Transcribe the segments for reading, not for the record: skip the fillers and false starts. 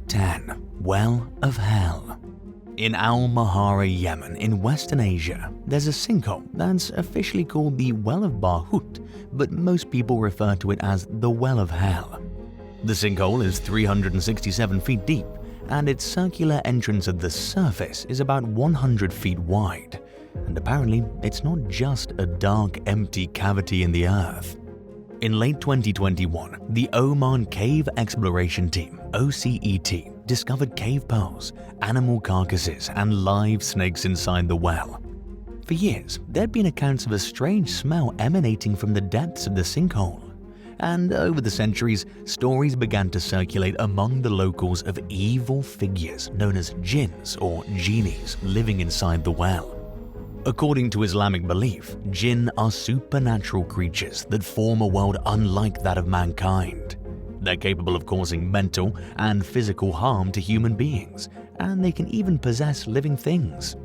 10. Well of Hell. In Al-Mahara, Yemen, in Western Asia, there's a sinkhole that's officially called the Well of Barhut, but most people refer to it as the Well of Hell. The sinkhole is 367 feet deep, and its circular entrance at the surface is about 100 feet wide. And apparently, it's not just a dark, empty cavity in the earth. In late 2021, the Oman Cave Exploration Team, OCET, discovered cave pearls, animal carcasses, and live snakes inside the well. For years, there'd been accounts of a strange smell emanating from the depths of the sinkhole. And over the centuries, stories began to circulate among the locals of evil figures known as jinns or genies living inside the well. According to Islamic belief, jinn are supernatural creatures that form a world unlike that of mankind. They're capable of causing mental and physical harm to human beings, and they can even possess living things.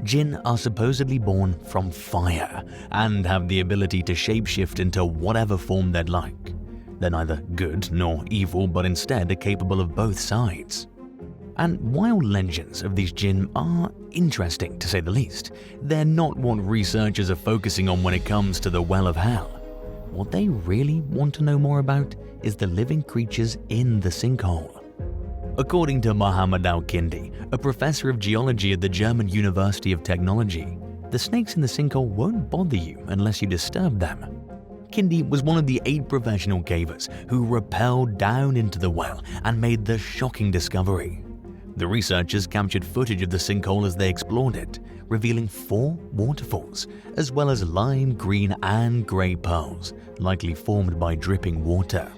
Jinn are supposedly born from fire and have the ability to shapeshift into whatever form they'd like. They're neither good nor evil, but instead are capable of both sides. And wild legends of these jinn are interesting, to say the least. They're not what researchers are focusing on when it comes to the Well of Hell. What they really want to know more about is the living creatures in the sinkhole. According to Mohammed Al-Kindi, a professor of geology at the German University of Technology, the snakes in the sinkhole won't bother you unless you disturb them. Kindi was one of the 8 professional cavers who rappelled down into the well and made the shocking discovery. The researchers captured footage of the sinkhole as they explored it, revealing 4 waterfalls, as well as lime green and grey pearls, likely formed by dripping water.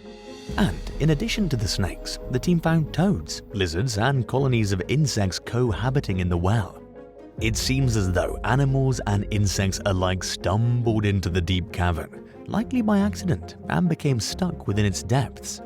And in addition to the snakes, the team found toads, lizards, and colonies of insects cohabiting in the well. It seems as though animals and insects alike stumbled into the deep cavern, likely by accident, and became stuck within its depths.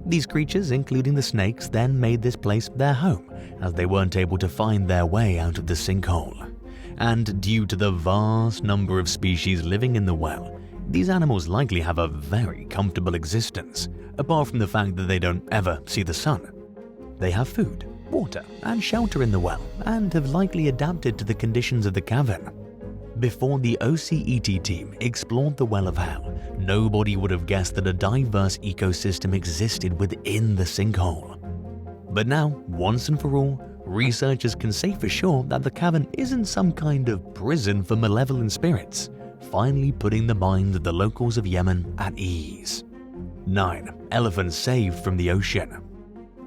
These creatures, including the snakes, then made this place their home, as they weren't able to find their way out of the sinkhole. And due to the vast number of species living in the well, these animals likely have a very comfortable existence, apart from the fact that they don't ever see the sun. They have food, water, and shelter in the well, and have likely adapted to the conditions of the cavern. Before the OCET team explored the Well of Hell, nobody would have guessed that a diverse ecosystem existed within the sinkhole. But now, once and for all, researchers can say for sure that the cavern isn't some kind of prison for malevolent spirits, finally putting the minds of the locals of Yemen at ease. 9. Elephants saved from the ocean.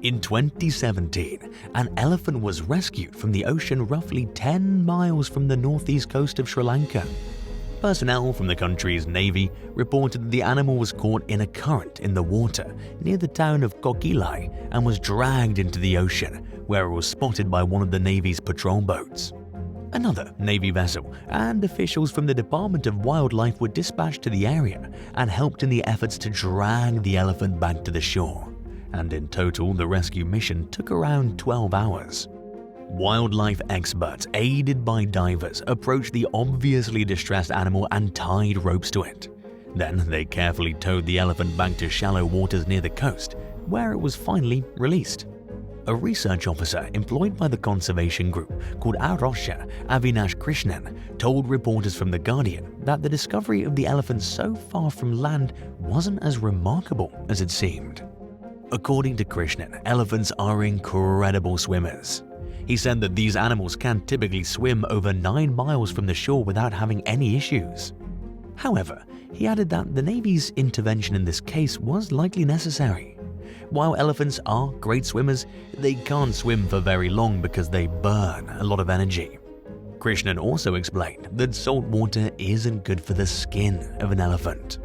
In 2017, an elephant was rescued from the ocean roughly 10 miles from the northeast coast of Sri Lanka. Personnel from the country's navy reported that the animal was caught in a current in the water near the town of Koala and was dragged into the ocean, where it was spotted by one of the navy's patrol boats. Another Navy vessel and officials from the Department of Wildlife were dispatched to the area and helped in the efforts to drag the elephant back to the shore. And in total, the rescue mission took around 12 hours. Wildlife experts, aided by divers, approached the obviously distressed animal and tied ropes to it. Then they carefully towed the elephant back to shallow waters near the coast, where it was finally released. A research officer employed by the conservation group called Arosha Avinash Krishnan told reporters from The Guardian that the discovery of the elephant so far from land wasn't as remarkable as it seemed. According to Krishnan, elephants are incredible swimmers. He said that these animals can typically swim over 9 miles from the shore without having any issues. However, he added that the Navy's intervention in this case was likely necessary. While elephants are great swimmers, they can't swim for very long because they burn a lot of energy. Krishnan also explained that salt water isn't good for the skin of an elephant.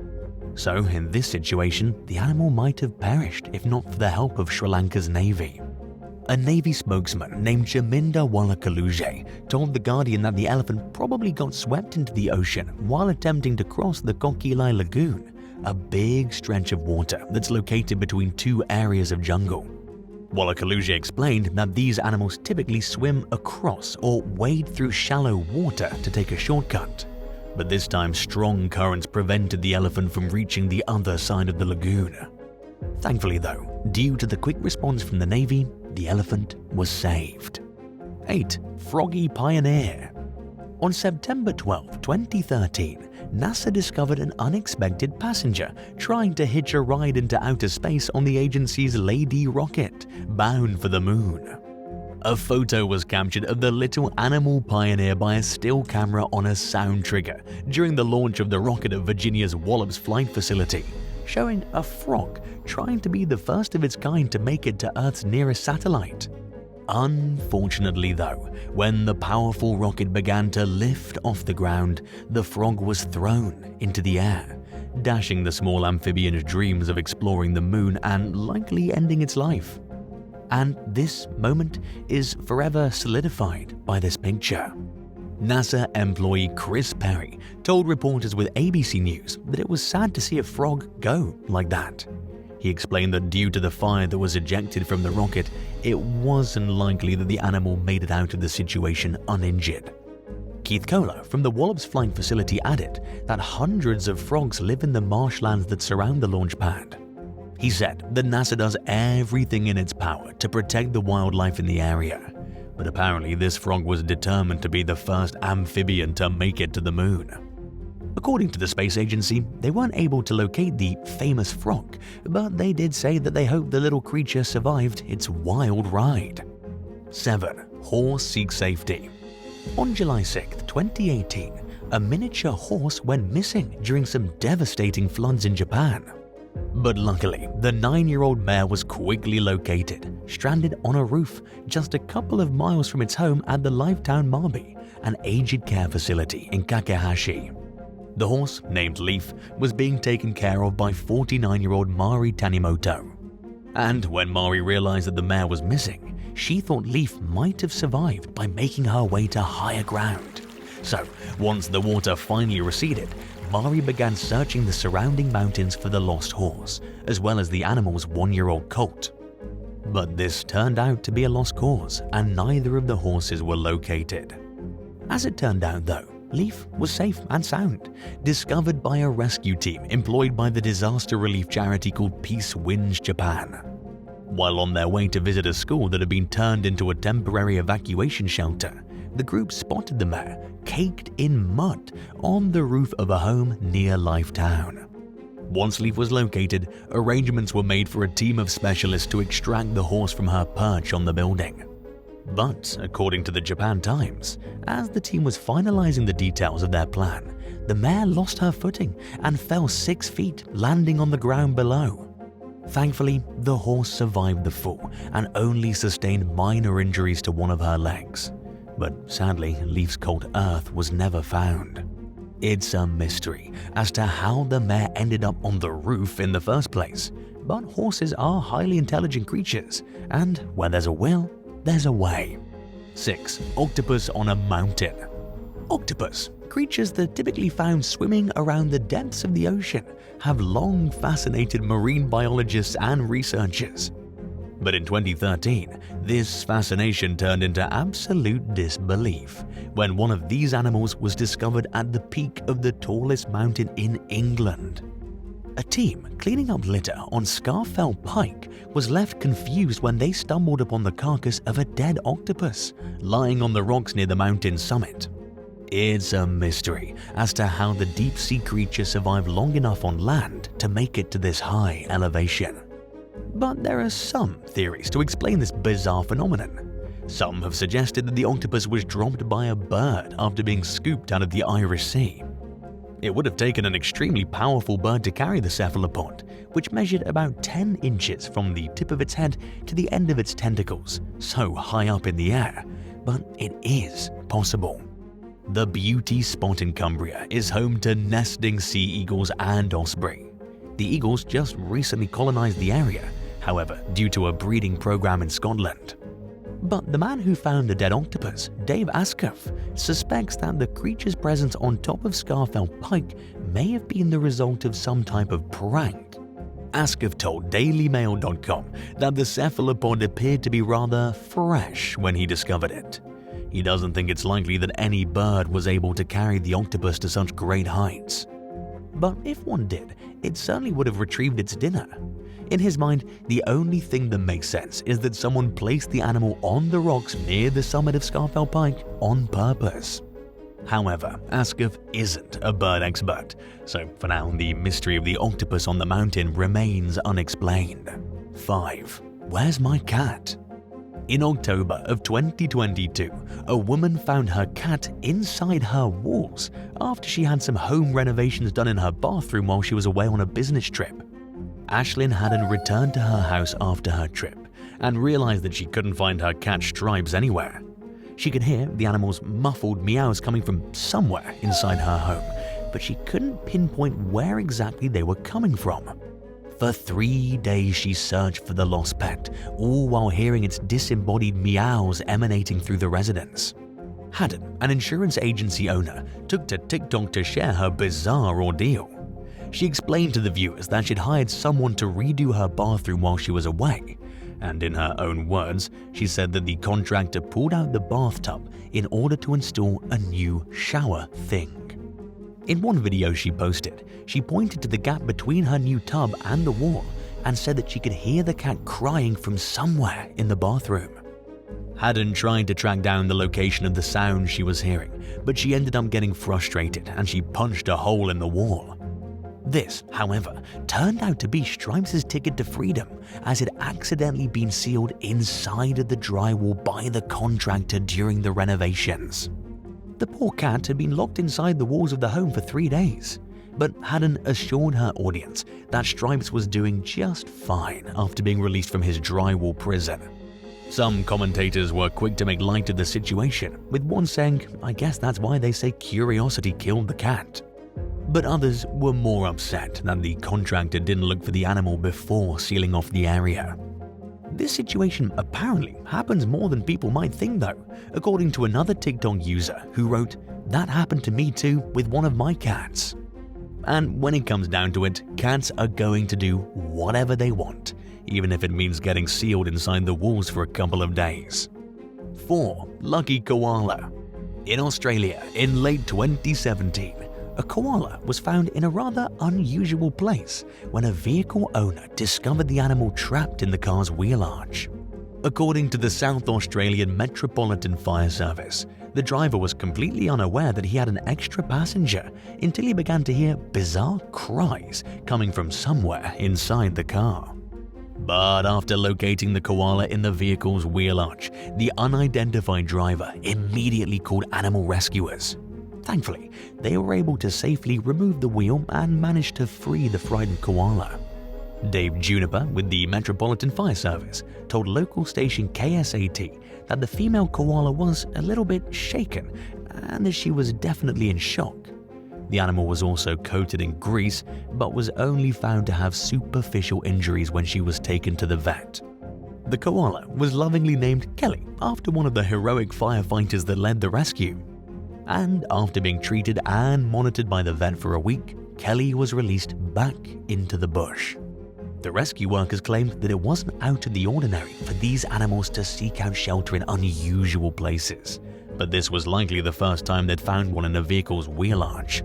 So in this situation, the animal might have perished if not for the help of Sri Lanka's Navy. A Navy spokesman named Jaminda Wallakaluje told The Guardian that the elephant probably got swept into the ocean while attempting to cross the Kokilai Lagoon, a big stretch of water that's located between 2 areas of jungle. Wallakaluje explained that these animals typically swim across or wade through shallow water to take a shortcut. But this time strong currents prevented the elephant from reaching the other side of the lagoon. Thankfully though, due to the quick response from the Navy, the elephant was saved. 8. Froggy Pioneer. On September 12, 2013, NASA discovered an unexpected passenger trying to hitch a ride into outer space on the agency's Lady rocket, bound for the moon. A photo was captured of the little animal pioneer by a still camera on a sound trigger during the launch of the rocket at Virginia's Wallops Flight Facility, showing a frog trying to be the first of its kind to make it to Earth's nearest satellite. Unfortunately though, when the powerful rocket began to lift off the ground, the frog was thrown into the air, dashing the small amphibian's dreams of exploring the moon and likely ending its life. And this moment is forever solidified by this picture. NASA employee Chris Perry told reporters with ABC News that it was sad to see a frog go like that. He explained that due to the fire that was ejected from the rocket, it wasn't likely that the animal made it out of the situation uninjured. Keith Koala from the Wallops Flight Facility added that hundreds of frogs live in the marshlands that surround the launch pad. He said that NASA does everything in its power to protect the wildlife in the area, but apparently this frog was determined to be the first amphibian to make it to the moon. According to the space agency, they weren't able to locate the famous frog, but they did say that they hope the little creature survived its wild ride. 7. Horse seeks safety. On July 6, 2018, a miniature horse went missing during some devastating floods in Japan. But luckily, the 9-year-old mare was quickly located, stranded on a roof just a couple of miles from its home at the Lifetown Mabi, an aged care facility in Kakehashi. The horse, named Leaf, was being taken care of by 49-year-old Mari Tanimoto. And when Mari realized that the mare was missing, she thought Leaf might have survived by making her way to higher ground. So, once the water finally receded, Mari began searching the surrounding mountains for the lost horse, as well as the animal's 1-year-old colt. But this turned out to be a lost cause, and neither of the horses were located. As it turned out though, Leaf was safe and sound, discovered by a rescue team employed by the disaster relief charity called Peace Winds Japan. While on their way to visit a school that had been turned into a temporary evacuation shelter, the group spotted the mare caked in mud on the roof of a home near Lifetown. Once Leaf was located, arrangements were made for a team of specialists to extract the horse from her perch on the building. But, according to the Japan Times, as the team was finalizing the details of their plan, the mare lost her footing and fell 6 feet, landing on the ground below. Thankfully, the horse survived the fall and only sustained minor injuries to one of her legs. But sadly, Leaf's colt Earth was never found. It's a mystery as to how the mare ended up on the roof in the first place, but horses are highly intelligent creatures, and where there's a will, there's a way. 6. Octopus on a mountain. Octopus, creatures that are typically found swimming around the depths of the ocean, have long fascinated marine biologists and researchers. But in 2013, this fascination turned into absolute disbelief when one of these animals was discovered at the peak of the tallest mountain in England. A team cleaning up litter on Scafell Pike was left confused when they stumbled upon the carcass of a dead octopus lying on the rocks near the mountain's summit. It's a mystery as to how the deep-sea creature survived long enough on land to make it to this high elevation. But there are some theories to explain this bizarre phenomenon. Some have suggested that the octopus was dropped by a bird after being scooped out of the Irish Sea. It would have taken an extremely powerful bird to carry the cephalopod, which measured about 10 inches from the tip of its head to the end of its tentacles, so high up in the air, but it is possible. The Beauty Spot in Cumbria is home to nesting sea eagles and osprey. The eagles just recently colonized the area, however, due to a breeding program in Scotland. But the man who found the dead octopus, Dave Askoff, suspects that the creature's presence on top of Scafell Pike may have been the result of some type of prank. Askoff told DailyMail.com that the cephalopod appeared to be rather fresh when he discovered it. He doesn't think it's likely that any bird was able to carry the octopus to such great heights. But if one did, it certainly would have retrieved its dinner. In his mind, the only thing that makes sense is that someone placed the animal on the rocks near the summit of Scafell Pike on purpose. However, Askov isn't a bird expert, so for now the mystery of the octopus on the mountain remains unexplained. 5. Where's my cat? In October of 2022, a woman found her cat inside her walls after she had some home renovations done in her bathroom while she was away on a business trip. Ashlyn hadn't returned to her house after her trip and realized that she couldn't find her cat Stripes anywhere. She could hear the animal's muffled meows coming from somewhere inside her home, but she couldn't pinpoint where exactly they were coming from. For 3 days she searched for the lost pet, all while hearing its disembodied meows emanating through the residence. Haddon, an insurance agency owner, took to TikTok to share her bizarre ordeal. She explained to the viewers that she'd hired someone to redo her bathroom while she was away, and in her own words, she said that the contractor pulled out the bathtub in order to install a new shower thing. In one video she posted, she pointed to the gap between her new tub and the wall and said that she could hear the cat crying from somewhere in the bathroom. Haddon tried to track down the location of the sound she was hearing, but she ended up getting frustrated and she punched a hole in the wall. This, however, turned out to be Stripes' ticket to freedom, as it had accidentally been sealed inside of the drywall by the contractor during the renovations. The poor cat had been locked inside the walls of the home for 3 days, but Haddon assured her audience that Stripes was doing just fine after being released from his drywall prison. Some commentators were quick to make light of the situation, with one saying, "I guess that's why they say curiosity killed the cat." But others were more upset that the contractor didn't look for the animal before sealing off the area. This situation apparently happens more than people might think though, according to another TikTok user who wrote, "That happened to me too with one of my cats." And when it comes down to it, cats are going to do whatever they want, even if it means getting sealed inside the walls for a couple of days. 4. Lucky koala. In Australia, in late 2017, a koala was found in a rather unusual place when a vehicle owner discovered the animal trapped in the car's wheel arch. According to the South Australian Metropolitan Fire Service, the driver was completely unaware that he had an extra passenger until he began to hear bizarre cries coming from somewhere inside the car. But after locating the koala in the vehicle's wheel arch, the unidentified driver immediately called animal rescuers. Thankfully, they were able to safely remove the wheel and managed to free the frightened koala. Dave Juniper with the Metropolitan Fire Service told local station KSAT that the female koala was a little bit shaken and that she was definitely in shock. The animal was also coated in grease but was only found to have superficial injuries when she was taken to the vet. The koala was lovingly named Kelly after one of the heroic firefighters that led the rescue. And after being treated and monitored by the vet for a week, Kelly was released back into the bush. The rescue workers claimed that it wasn't out of the ordinary for these animals to seek out shelter in unusual places, but this was likely the first time they'd found one in a vehicle's wheel arch.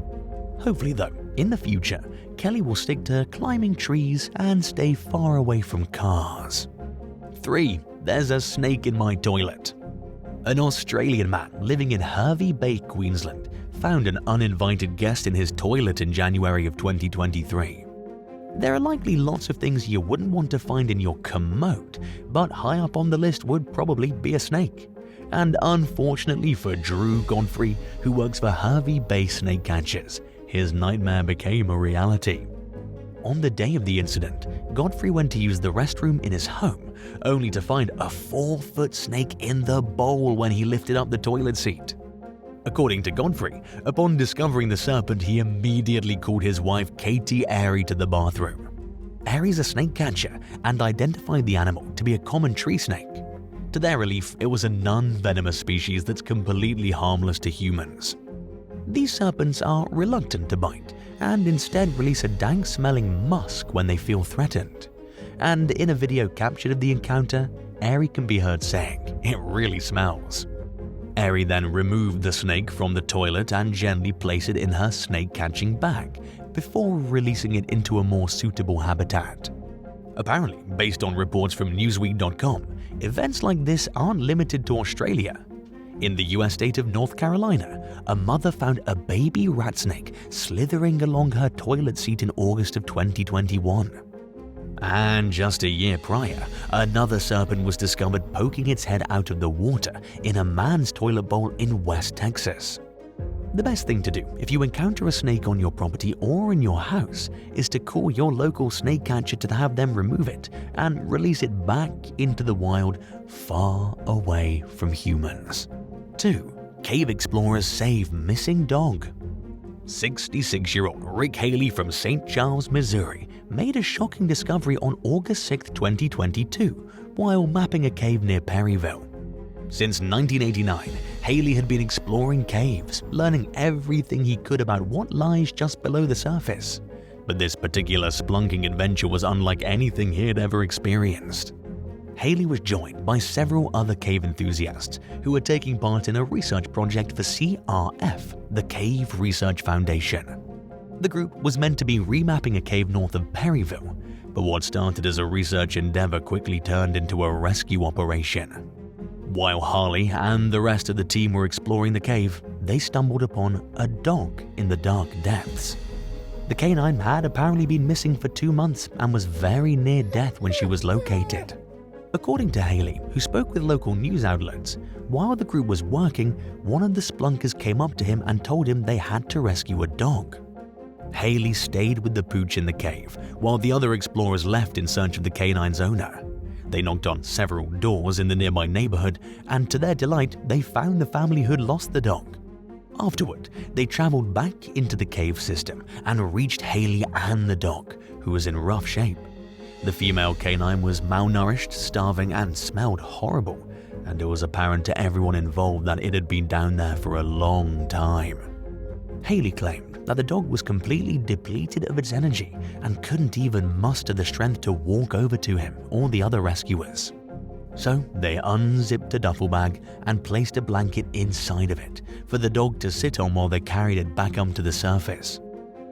Hopefully though, in the future, Kelly will stick to climbing trees and stay far away from cars. 3. There's a snake in my toilet. An Australian man living in Hervey Bay, Queensland, found an uninvited guest in his toilet in January of 2023. There are likely lots of things you wouldn't want to find in your commode, but high up on the list would probably be a snake. And unfortunately for Drew Godfrey, who works for Hervey Bay Snake Catchers, his nightmare became a reality. On the day of the incident, Godfrey went to use the restroom in his home, only to find a 4-foot snake in the bowl when he lifted up the toilet seat. According to Godfrey, upon discovering the serpent, he immediately called his wife Katie Airy to the bathroom. Airy's a snake catcher and identified the animal to be a common tree snake. To their relief, it was a non-venomous species that's completely harmless to humans. These serpents are reluctant to bite and instead release a dank-smelling musk when they feel threatened. And in a video captured of the encounter, Airy can be heard saying, "It really smells." Airy then removed the snake from the toilet and gently placed it in her snake-catching bag before releasing it into a more suitable habitat. Apparently, based on reports from Newsweek.com, events like this aren't limited to Australia. In the US state of North Carolina, a mother found a baby rat snake slithering along her toilet seat in August of 2021. And just a year prior, another serpent was discovered poking its head out of the water in a man's toilet bowl in West Texas. The best thing to do if you encounter a snake on your property or in your house is to call your local snake catcher to have them remove it and release it back into the wild, far away from humans. 2. Cave explorers save missing dog. 66-year-old Rick Haley from St. Charles, Missouri, made a shocking discovery on August 6, 2022, while mapping a cave near Perryville. Since 1989, Haley had been exploring caves, learning everything he could about what lies just below the surface. But this particular splunking adventure was unlike anything he had ever experienced. Haley was joined by several other cave enthusiasts who were taking part in a research project for CRF, the Cave Research Foundation. The group was meant to be remapping a cave north of Perryville, but what started as a research endeavor quickly turned into a rescue operation. While Harley and the rest of the team were exploring the cave, they stumbled upon a dog in the dark depths. The canine had apparently been missing for 2 months and was very near death when she was located. According to Haley, who spoke with local news outlets, while the group was working, one of the splunkers came up to him and told him they had to rescue a dog. Haley stayed with the pooch in the cave, while the other explorers left in search of the canine's owner. They knocked on several doors in the nearby neighborhood, and to their delight, they found the family who'd lost the dog. Afterward, they traveled back into the cave system and reached Haley and the dog, who was in rough shape. The female canine was malnourished, starving, and smelled horrible, and it was apparent to everyone involved that it had been down there for a long time. Haley claimed that the dog was completely depleted of its energy and couldn't even muster the strength to walk over to him or the other rescuers. So they unzipped a duffel bag and placed a blanket inside of it for the dog to sit on while they carried it back up to the surface.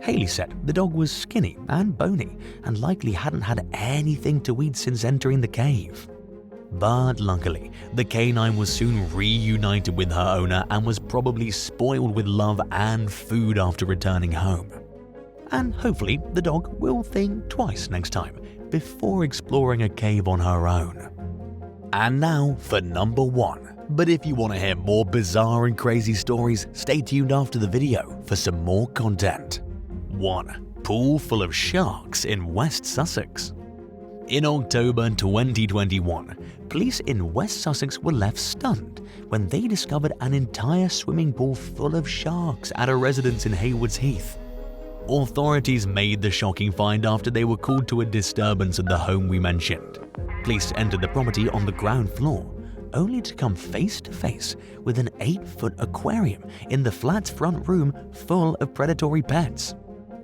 Haley said the dog was skinny and bony and likely hadn't had anything to eat since entering the cave. But luckily, the canine was soon reunited with her owner and was probably spoiled with love and food after returning home. And hopefully the dog will think twice next time before exploring a cave on her own. And now for number 1. But if you want to hear more bizarre and crazy stories, stay tuned after the video for some more content. 1. Pool full of sharks in West Sussex. In October 2021, police in West Sussex were left stunned when they discovered an entire swimming pool full of sharks at a residence in Haywards Heath. Authorities made the shocking find after they were called to a disturbance at the home we mentioned. Police entered the property on the ground floor, only to come face to face with an 8-foot aquarium in the flat's front room full of predatory pets.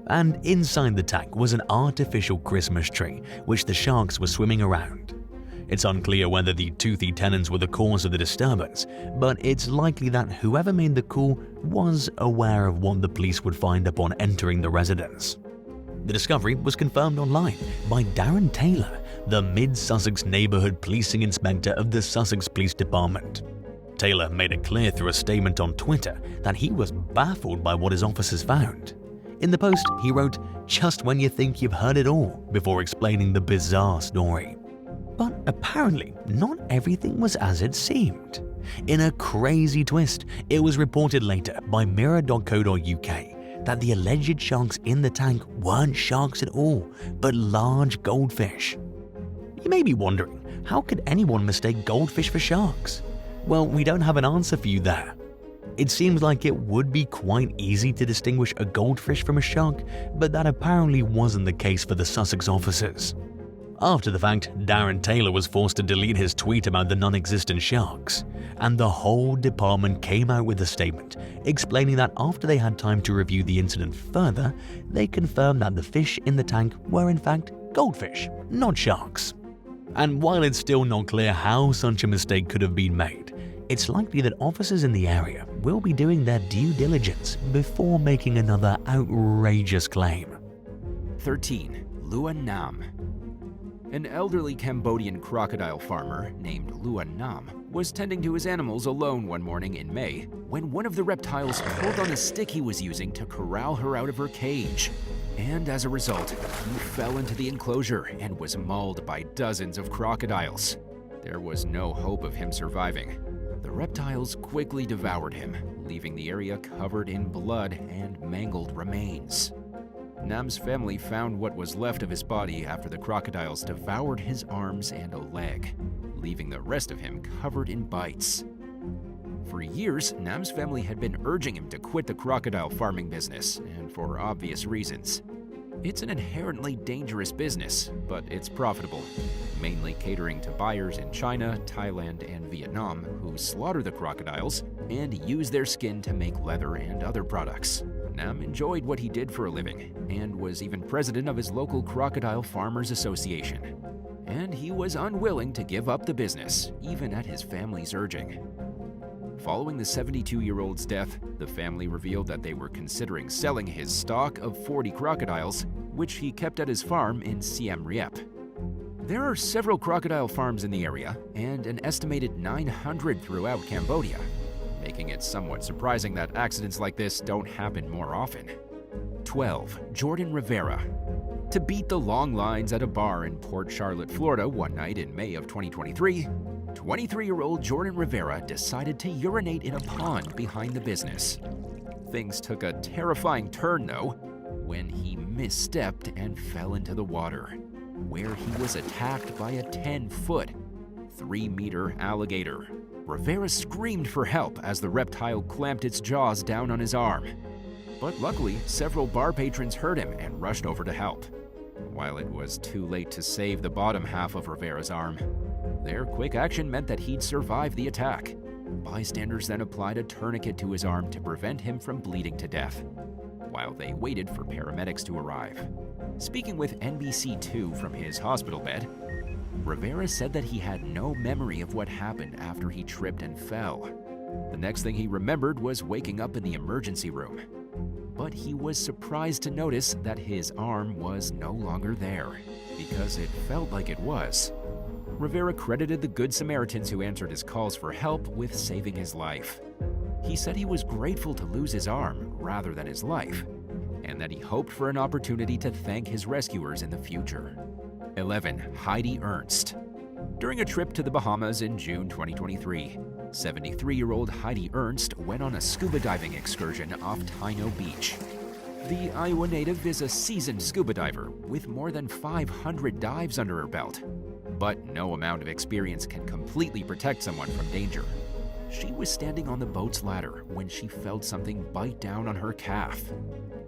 And inside the tank was an artificial Christmas tree, which the sharks were swimming around. It's unclear whether the toothy tenants were the cause of the disturbance, but it's likely that whoever made the call was aware of what the police would find upon entering the residence. The discovery was confirmed online by Darren Taylor, the Mid-Sussex Neighbourhood Policing Inspector of the Sussex Police Department. Taylor made it clear through a statement on Twitter that he was baffled by what his officers found. In the post, he wrote, "Just when you think you've heard it all," before explaining the bizarre story. But apparently, not everything was as it seemed. In a crazy twist, it was reported later by mirror.co.uk that the alleged sharks in the tank weren't sharks at all, but large goldfish. You may be wondering, how could anyone mistake goldfish for sharks? Well, we don't have an answer for you there. It seems like it would be quite easy to distinguish a goldfish from a shark, but that apparently wasn't the case for the Sussex officers. After the fact, Darren Taylor was forced to delete his tweet about the non-existent sharks, and the whole department came out with a statement explaining that after they had time to review the incident further, they confirmed that the fish in the tank were in fact goldfish, not sharks. And while it's still not clear how such a mistake could have been made, it's likely that officers in the area will be doing their due diligence before making another outrageous claim. 13. Luan Nam. An elderly Cambodian crocodile farmer named Luan Nam was tending to his animals alone one morning in May when one of the reptiles pulled on the stick he was using to corral her out of her cage. And as a result, he fell into the enclosure and was mauled by dozens of crocodiles. There was no hope of him surviving. The reptiles quickly devoured him, leaving the area covered in blood and mangled remains. Nam's family found what was left of his body after the crocodiles devoured his arms and a leg, leaving the rest of him covered in bites. For years, Nam's family had been urging him to quit the crocodile farming business, and for obvious reasons. It's an inherently dangerous business, but it's profitable, mainly catering to buyers in China, Thailand, and Vietnam who slaughter the crocodiles and use their skin to make leather and other products. Nam enjoyed what he did for a living and was even president of his local Crocodile Farmers Association. And he was unwilling to give up the business, even at his family's urging. Following the 72-year-old's death, the family revealed that they were considering selling his stock of 40 crocodiles, which he kept at his farm in Siem Reap. There are several crocodile farms in the area, and an estimated 900 throughout Cambodia, making it somewhat surprising that accidents like this don't happen more often. 12. Jordan Rivera. To beat the long lines at a bar in Port Charlotte, Florida one night in May of 2023, 23-year-old Jordan Rivera decided to urinate in a pond behind the business. Things took a terrifying turn, though, when he misstepped and fell into the water, where he was attacked by a 10-foot, 3-meter alligator. Rivera screamed for help as the reptile clamped its jaws down on his arm. But luckily, several bar patrons heard him and rushed over to help. While it was too late to save the bottom half of Rivera's arm, their quick action meant that he'd survive the attack. Bystanders then applied a tourniquet to his arm to prevent him from bleeding to death, while they waited for paramedics to arrive. Speaking with NBC2 from his hospital bed, Rivera said that he had no memory of what happened after he tripped and fell. The next thing he remembered was waking up in the emergency room. But he was surprised to notice that his arm was no longer there, because it felt like it was. Rivera credited the Good Samaritans who answered his calls for help with saving his life. He said he was grateful to lose his arm rather than his life, and that he hoped for an opportunity to thank his rescuers in the future. 11. Heidi Ernst. During a trip to the Bahamas in June 2023, 73-year-old Heidi Ernst went on a scuba diving excursion off Taino Beach. The Iowa native is a seasoned scuba diver with more than 500 dives under her belt. But no amount of experience can completely protect someone from danger. She was standing on the boat's ladder when she felt something bite down on her calf.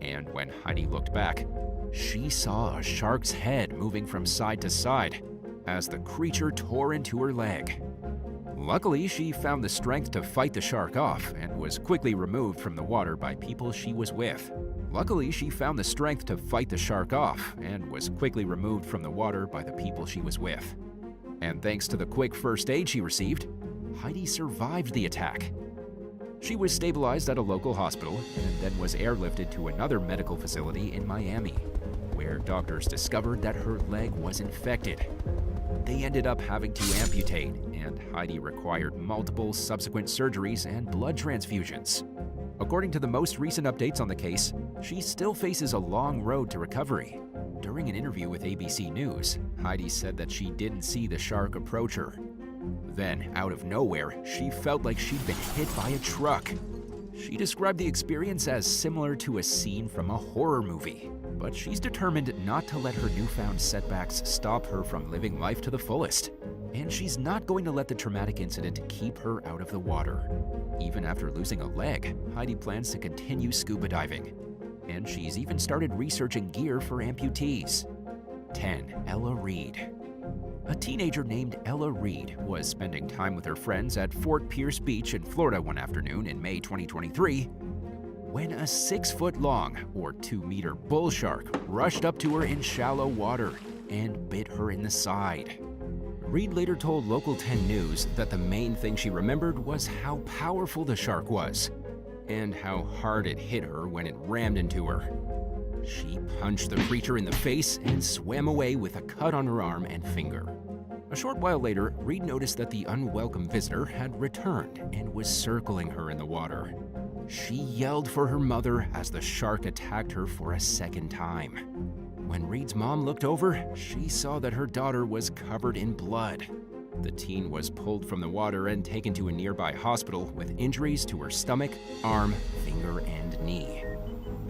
And when Heidi looked back, she saw a shark's head moving from side to side as the creature tore into her leg. Luckily, she found the strength to fight the shark off and was quickly removed from the water by people she was with. And thanks to the quick first aid she received, Heidi survived the attack. She was stabilized at a local hospital and then was airlifted to another medical facility in Miami, where doctors discovered that her leg was infected. They ended up having to amputate, and Heidi required multiple subsequent surgeries and blood transfusions. According to the most recent updates on the case, she still faces a long road to recovery. During an interview with ABC News, Heidi said that she didn't see the shark approach her. Then, out of nowhere, she felt like she'd been hit by a truck. She described the experience as similar to a scene from a horror movie, but she's determined not to let her newfound setbacks stop her from living life to the fullest. And she's not going to let the traumatic incident keep her out of the water. Even after losing a leg, Heidi plans to continue scuba diving. And she's even started researching gear for amputees. 10. Ella Reed. A teenager named Ella Reed was spending time with her friends at Fort Pierce Beach in Florida one afternoon in May 2023 when a 6-foot-long, or 2-meter bull shark rushed up to her in shallow water and bit her in the side. Reed later told Local 10 News that the main thing she remembered was how powerful the shark was and how hard it hit her when it rammed into her. She punched the creature in the face and swam away with a cut on her arm and finger. A short while later, Reed noticed that the unwelcome visitor had returned and was circling her in the water. She yelled for her mother as the shark attacked her for a second time. When Reed's mom looked over, she saw that her daughter was covered in blood. The teen was pulled from the water and taken to a nearby hospital with injuries to her stomach, arm, finger, and knee.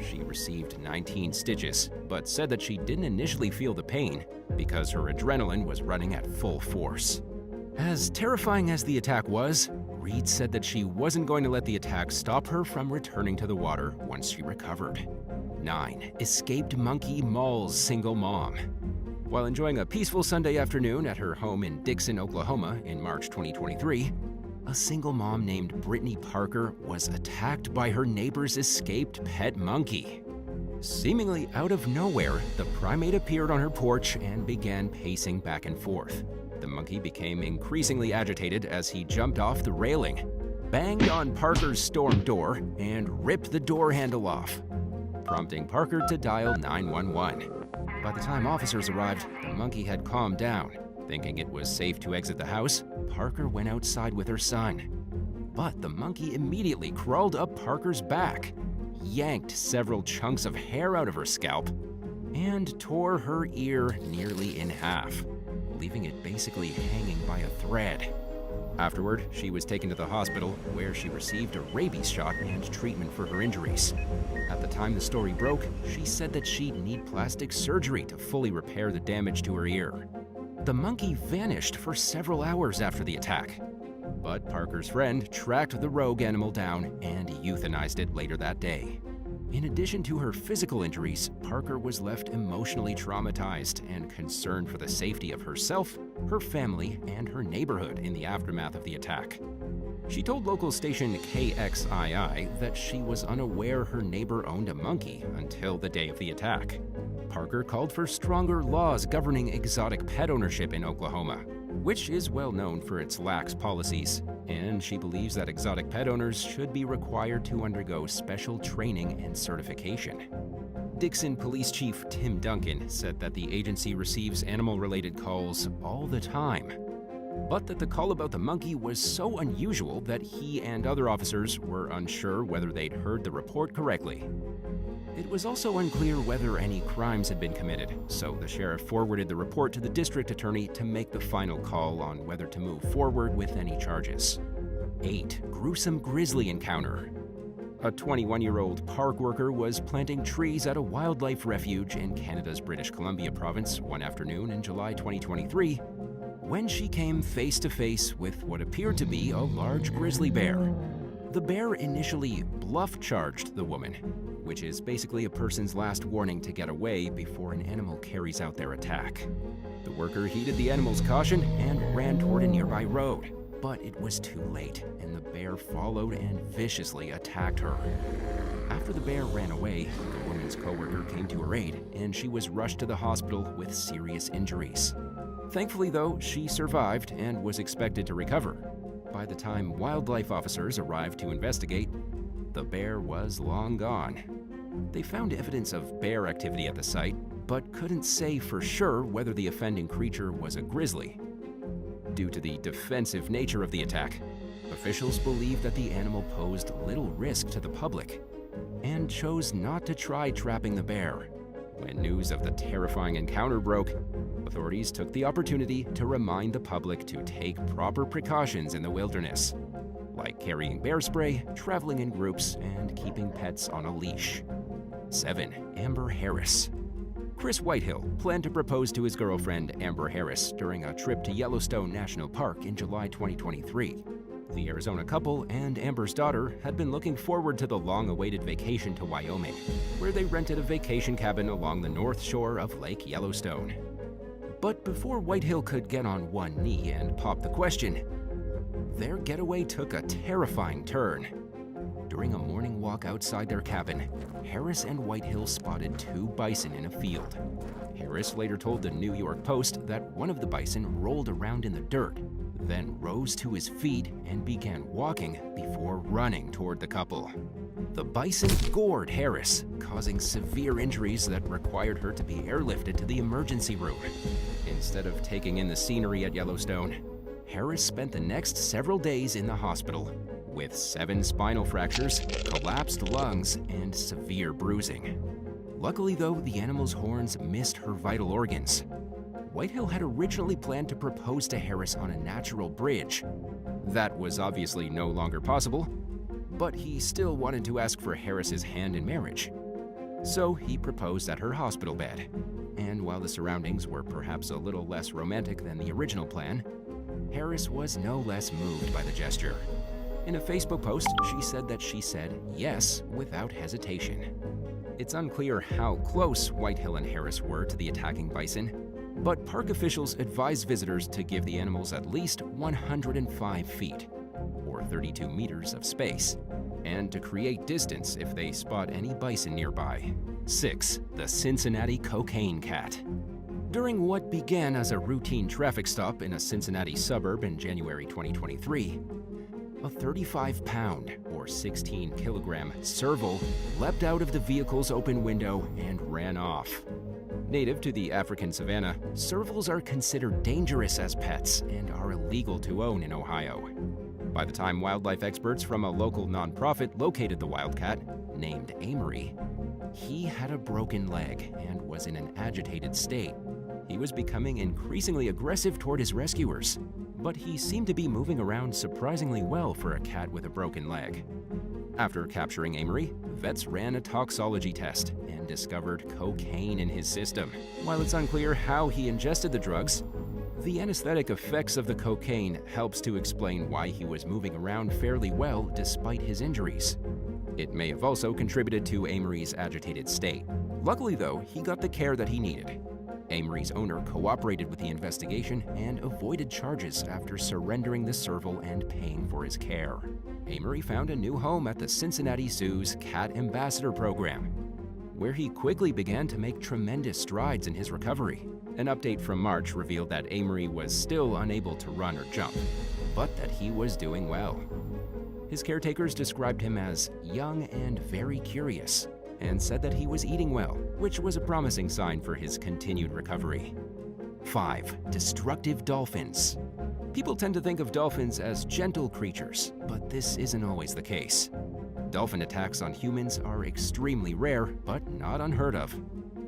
She received 19 stitches, but said that she didn't initially feel the pain because her adrenaline was running at full force. As terrifying as the attack was, Reed said that she wasn't going to let the attack stop her from returning to the water once she recovered. 9. Escaped monkey mauls single mom. While enjoying a peaceful Sunday afternoon at her home in Dixon, Oklahoma in March 2023, a single mom named Brittany Parker was attacked by her neighbor's escaped pet monkey. Seemingly out of nowhere, the primate appeared on her porch and began pacing back and forth. The monkey became increasingly agitated as he jumped off the railing, banged on Parker's storm door, and ripped the door handle off, prompting Parker to dial 911. By the time officers arrived, the monkey had calmed down. Thinking it was safe to exit the house, Parker went outside with her son. But the monkey immediately crawled up Parker's back, yanked several chunks of hair out of her scalp, and tore her ear nearly in half, leaving it basically hanging by a thread. Afterward, she was taken to the hospital where she received a rabies shot and treatment for her injuries. At the time the story broke, she said that she'd need plastic surgery to fully repair the damage to her ear. The monkey vanished for several hours after the attack, but Parker's friend tracked the rogue animal down and euthanized it later that day. In addition to her physical injuries, Parker was left emotionally traumatized and concerned for the safety of herself, her family, and her neighborhood in the aftermath of the attack. She told local station KXII that she was unaware her neighbor owned a monkey until the day of the attack. Parker called for stronger laws governing exotic pet ownership in Oklahoma, which is well known for its lax policies, and she believes that exotic pet owners should be required to undergo special training and certification. Dixon Police Chief Tim Duncan said that the agency receives animal-related calls all the time, but that the call about the monkey was so unusual that he and other officers were unsure whether they'd heard the report correctly. It was also unclear whether any crimes had been committed, so the sheriff forwarded the report to the district attorney to make the final call on whether to move forward with any charges. 8. Gruesome Grizzly Encounter. A 21-year-old park worker was planting trees at a wildlife refuge in Canada's British Columbia province one afternoon in July 2023 when she came face to face with what appeared to be a large grizzly bear. The bear initially bluff-charged the woman, which is basically a person's last warning to get away before an animal carries out their attack. The worker heeded the animal's caution and ran toward a nearby road, but it was too late, and the bear followed and viciously attacked her. After the bear ran away, the woman's coworker came to her aid, and she was rushed to the hospital with serious injuries. Thankfully, though, she survived and was expected to recover. By the time wildlife officers arrived to investigate, the bear was long gone. They found evidence of bear activity at the site, but couldn't say for sure whether the offending creature was a grizzly. Due to the defensive nature of the attack, officials believe that the animal posed little risk to the public and chose not to try trapping the bear. When news of the terrifying encounter broke, authorities took the opportunity to remind the public to take proper precautions in the wilderness, like carrying bear spray, traveling in groups, and keeping pets on a leash. 7. Amber Harris. Chris Whitehill planned to propose to his girlfriend, Amber Harris, during a trip to Yellowstone National Park in July 2023. The Arizona couple and Amber's daughter had been looking forward to the long-awaited vacation to Wyoming, where they rented a vacation cabin along the north shore of Lake Yellowstone. But before Whitehill could get on one knee and pop the question, their getaway took a terrifying turn. During a morning walk outside their cabin, Harris and Whitehill spotted 2 bison in a field. Harris later told the New York Post that one of the bison rolled around in the dirt, then rose to his feet and began walking before running toward the couple. The bison gored Harris, causing severe injuries that required her to be airlifted to the emergency room. Instead of taking in the scenery at Yellowstone, Harris spent the next several days in the hospital with 7 spinal fractures, collapsed lungs, and severe bruising. Luckily, though, the animal's horns missed her vital organs. Whitehill had originally planned to propose to Harris on a natural bridge. That was obviously no longer possible, but he still wanted to ask for Harris's hand in marriage. So he proposed at her hospital bed. And while the surroundings were perhaps a little less romantic than the original plan, Harris was no less moved by the gesture. In a Facebook post, she said that she said yes without hesitation. It's unclear how close Whitehill and Harris were to the attacking bison, but park officials advised visitors to give the animals at least 105 feet, or 32 meters of space, and to create distance if they spot any bison nearby. 6. The Cincinnati Cocaine Cat. During what began as a routine traffic stop in a Cincinnati suburb in January 2023, a 35-pound, or 16-kilogram, serval leapt out of the vehicle's open window and ran off. Native to the African savanna, servals are considered dangerous as pets and are illegal to own in Ohio. By the time wildlife experts from a local nonprofit located the wildcat, named Amory, he had a broken leg and was in an agitated state. He was becoming increasingly aggressive toward his rescuers, but he seemed to be moving around surprisingly well for a cat with a broken leg. After capturing Amory, vets ran a toxology test and discovered cocaine in his system. While it's unclear how he ingested the drugs, the anesthetic effects of the cocaine helps to explain why he was moving around fairly well despite his injuries. It may have also contributed to Amory's agitated state. Luckily, though, he got the care that he needed. Amory's owner cooperated with the investigation and avoided charges after surrendering the serval and paying for his care. Amory found a new home at the Cincinnati Zoo's Cat Ambassador program, where he quickly began to make tremendous strides in his recovery. An update from March revealed that Amory was still unable to run or jump, but that he was doing well. His caretakers described him as young and very curious, and said that he was eating well, which was a promising sign for his continued recovery. 5. Destructive dolphins. People tend to think of dolphins as gentle creatures, but this isn't always the case. Dolphin attacks on humans are extremely rare, but not unheard of.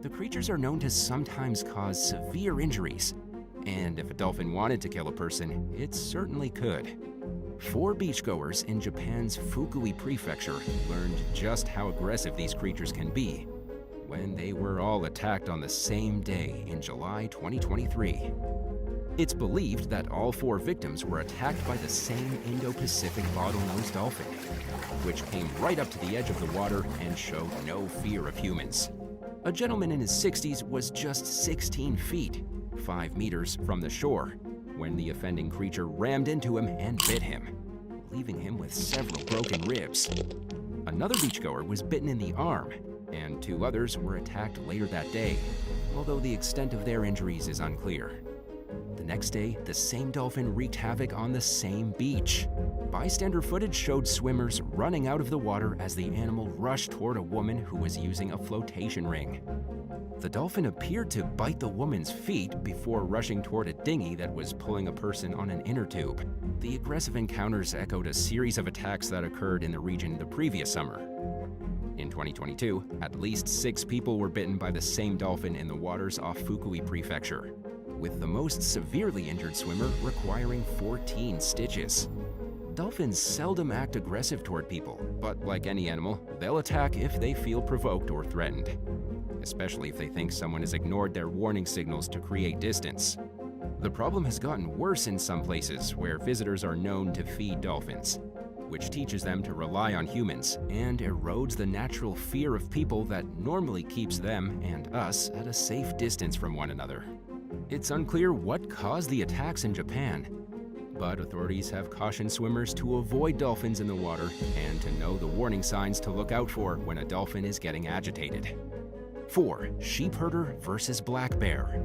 The creatures are known to sometimes cause severe injuries, and if a dolphin wanted to kill a person, it certainly could. 4 beachgoers in Japan's Fukui Prefecture learned just how aggressive these creatures can be when they were all attacked on the same day in July 2023. It's believed that all 4 victims were attacked by the same Indo-Pacific bottlenose dolphin, which came right up to the edge of the water and showed no fear of humans. A gentleman in his 60s was just 16 feet, 5 meters from the shore, when the offending creature rammed into him and bit him, leaving him with several broken ribs. Another beachgoer was bitten in the arm, and 2 others were attacked later that day, although the extent of their injuries is unclear. The next day, the same dolphin wreaked havoc on the same beach. Bystander footage showed swimmers running out of the water as the animal rushed toward a woman who was using a flotation ring. The dolphin appeared to bite the woman's feet before rushing toward a dinghy that was pulling a person on an inner tube. The aggressive encounters echoed a series of attacks that occurred in the region the previous summer. In 2022, at least 6 people were bitten by the same dolphin in the waters off Fukui Prefecture, with the most severely injured swimmer requiring 14 stitches. Dolphins seldom act aggressive toward people, but like any animal, they'll attack if they feel provoked or threatened, especially if they think someone has ignored their warning signals to create distance. The problem has gotten worse in some places where visitors are known to feed dolphins, which teaches them to rely on humans and erodes the natural fear of people that normally keeps them and us at a safe distance from one another. It's unclear what caused the attacks in Japan, but authorities have cautioned swimmers to avoid dolphins in the water and to know the warning signs to look out for when a dolphin is getting agitated. 4. Sheepherder versus black bear.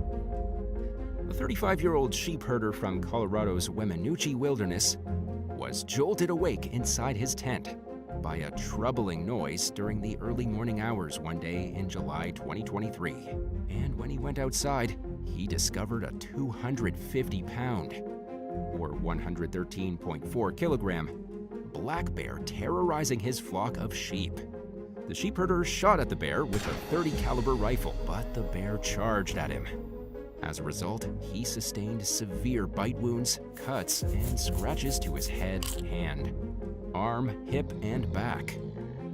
A 35-year-old sheep herder from Colorado's Weminuche Wilderness was jolted awake inside his tent by a troubling noise during the early morning hours one day in July 2023. And when he went outside, he discovered a 250-pound, or 113.4 kilogram, black bear terrorizing his flock of sheep. The sheep herder shot at the bear with a .30 caliber rifle, but the bear charged at him. As a result, he sustained severe bite wounds, cuts, and scratches to his head, hand, arm, hip, and back.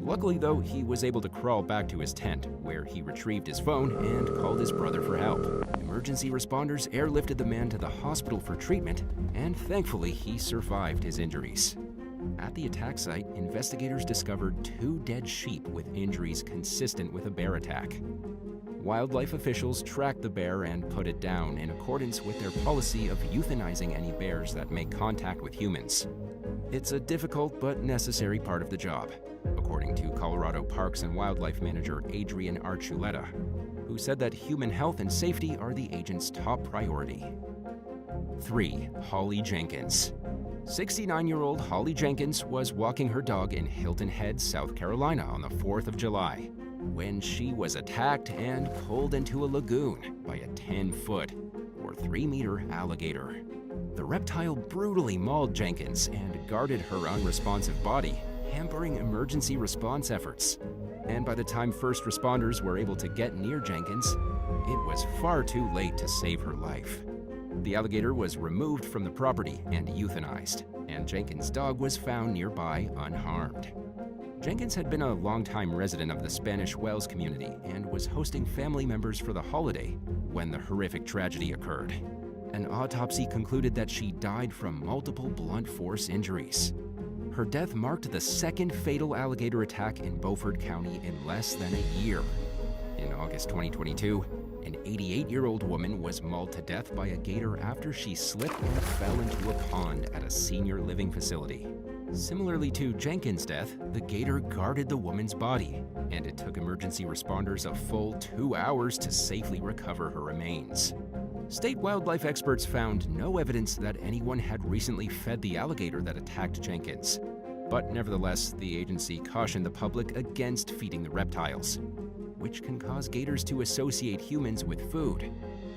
Luckily, though, he was able to crawl back to his tent, where he retrieved his phone and called his brother for help. Emergency responders airlifted the man to the hospital for treatment, and thankfully, he survived his injuries. At the attack site, investigators discovered 2 dead sheep with injuries consistent with a bear attack. Wildlife officials tracked the bear and put it down in accordance with their policy of euthanizing any bears that make contact with humans. It's a difficult but necessary part of the job, according to Colorado Parks and Wildlife Manager Adrian Archuleta, who said that human health and safety are the agent's top priority. 3. Holly Jenkins. 69-year-old Holly Jenkins was walking her dog in Hilton Head, South Carolina on the 4th of July, when she was attacked and pulled into a lagoon by a 10-foot or 3-meter alligator. The reptile brutally mauled Jenkins and guarded her unresponsive body, hampering emergency response efforts. And by the time first responders were able to get near Jenkins, it was far too late to save her life. The alligator was removed from the property and euthanized, and Jenkins' dog was found nearby unharmed. Jenkins had been a longtime resident of the Spanish Wells community and was hosting family members for the holiday when the horrific tragedy occurred. An autopsy concluded that she died from multiple blunt force injuries. Her death marked the second fatal alligator attack in Beaufort County in less than a year. In August 2022, an 88-year-old woman was mauled to death by a gator after she slipped and fell into a pond at a senior living facility. Similarly to Jenkins' death, the gator guarded the woman's body, and it took emergency responders a full 2 hours to safely recover her remains. State wildlife experts found no evidence that anyone had recently fed the alligator that attacked Jenkins. But nevertheless, the agency cautioned the public against feeding the reptiles, which can cause gators to associate humans with food.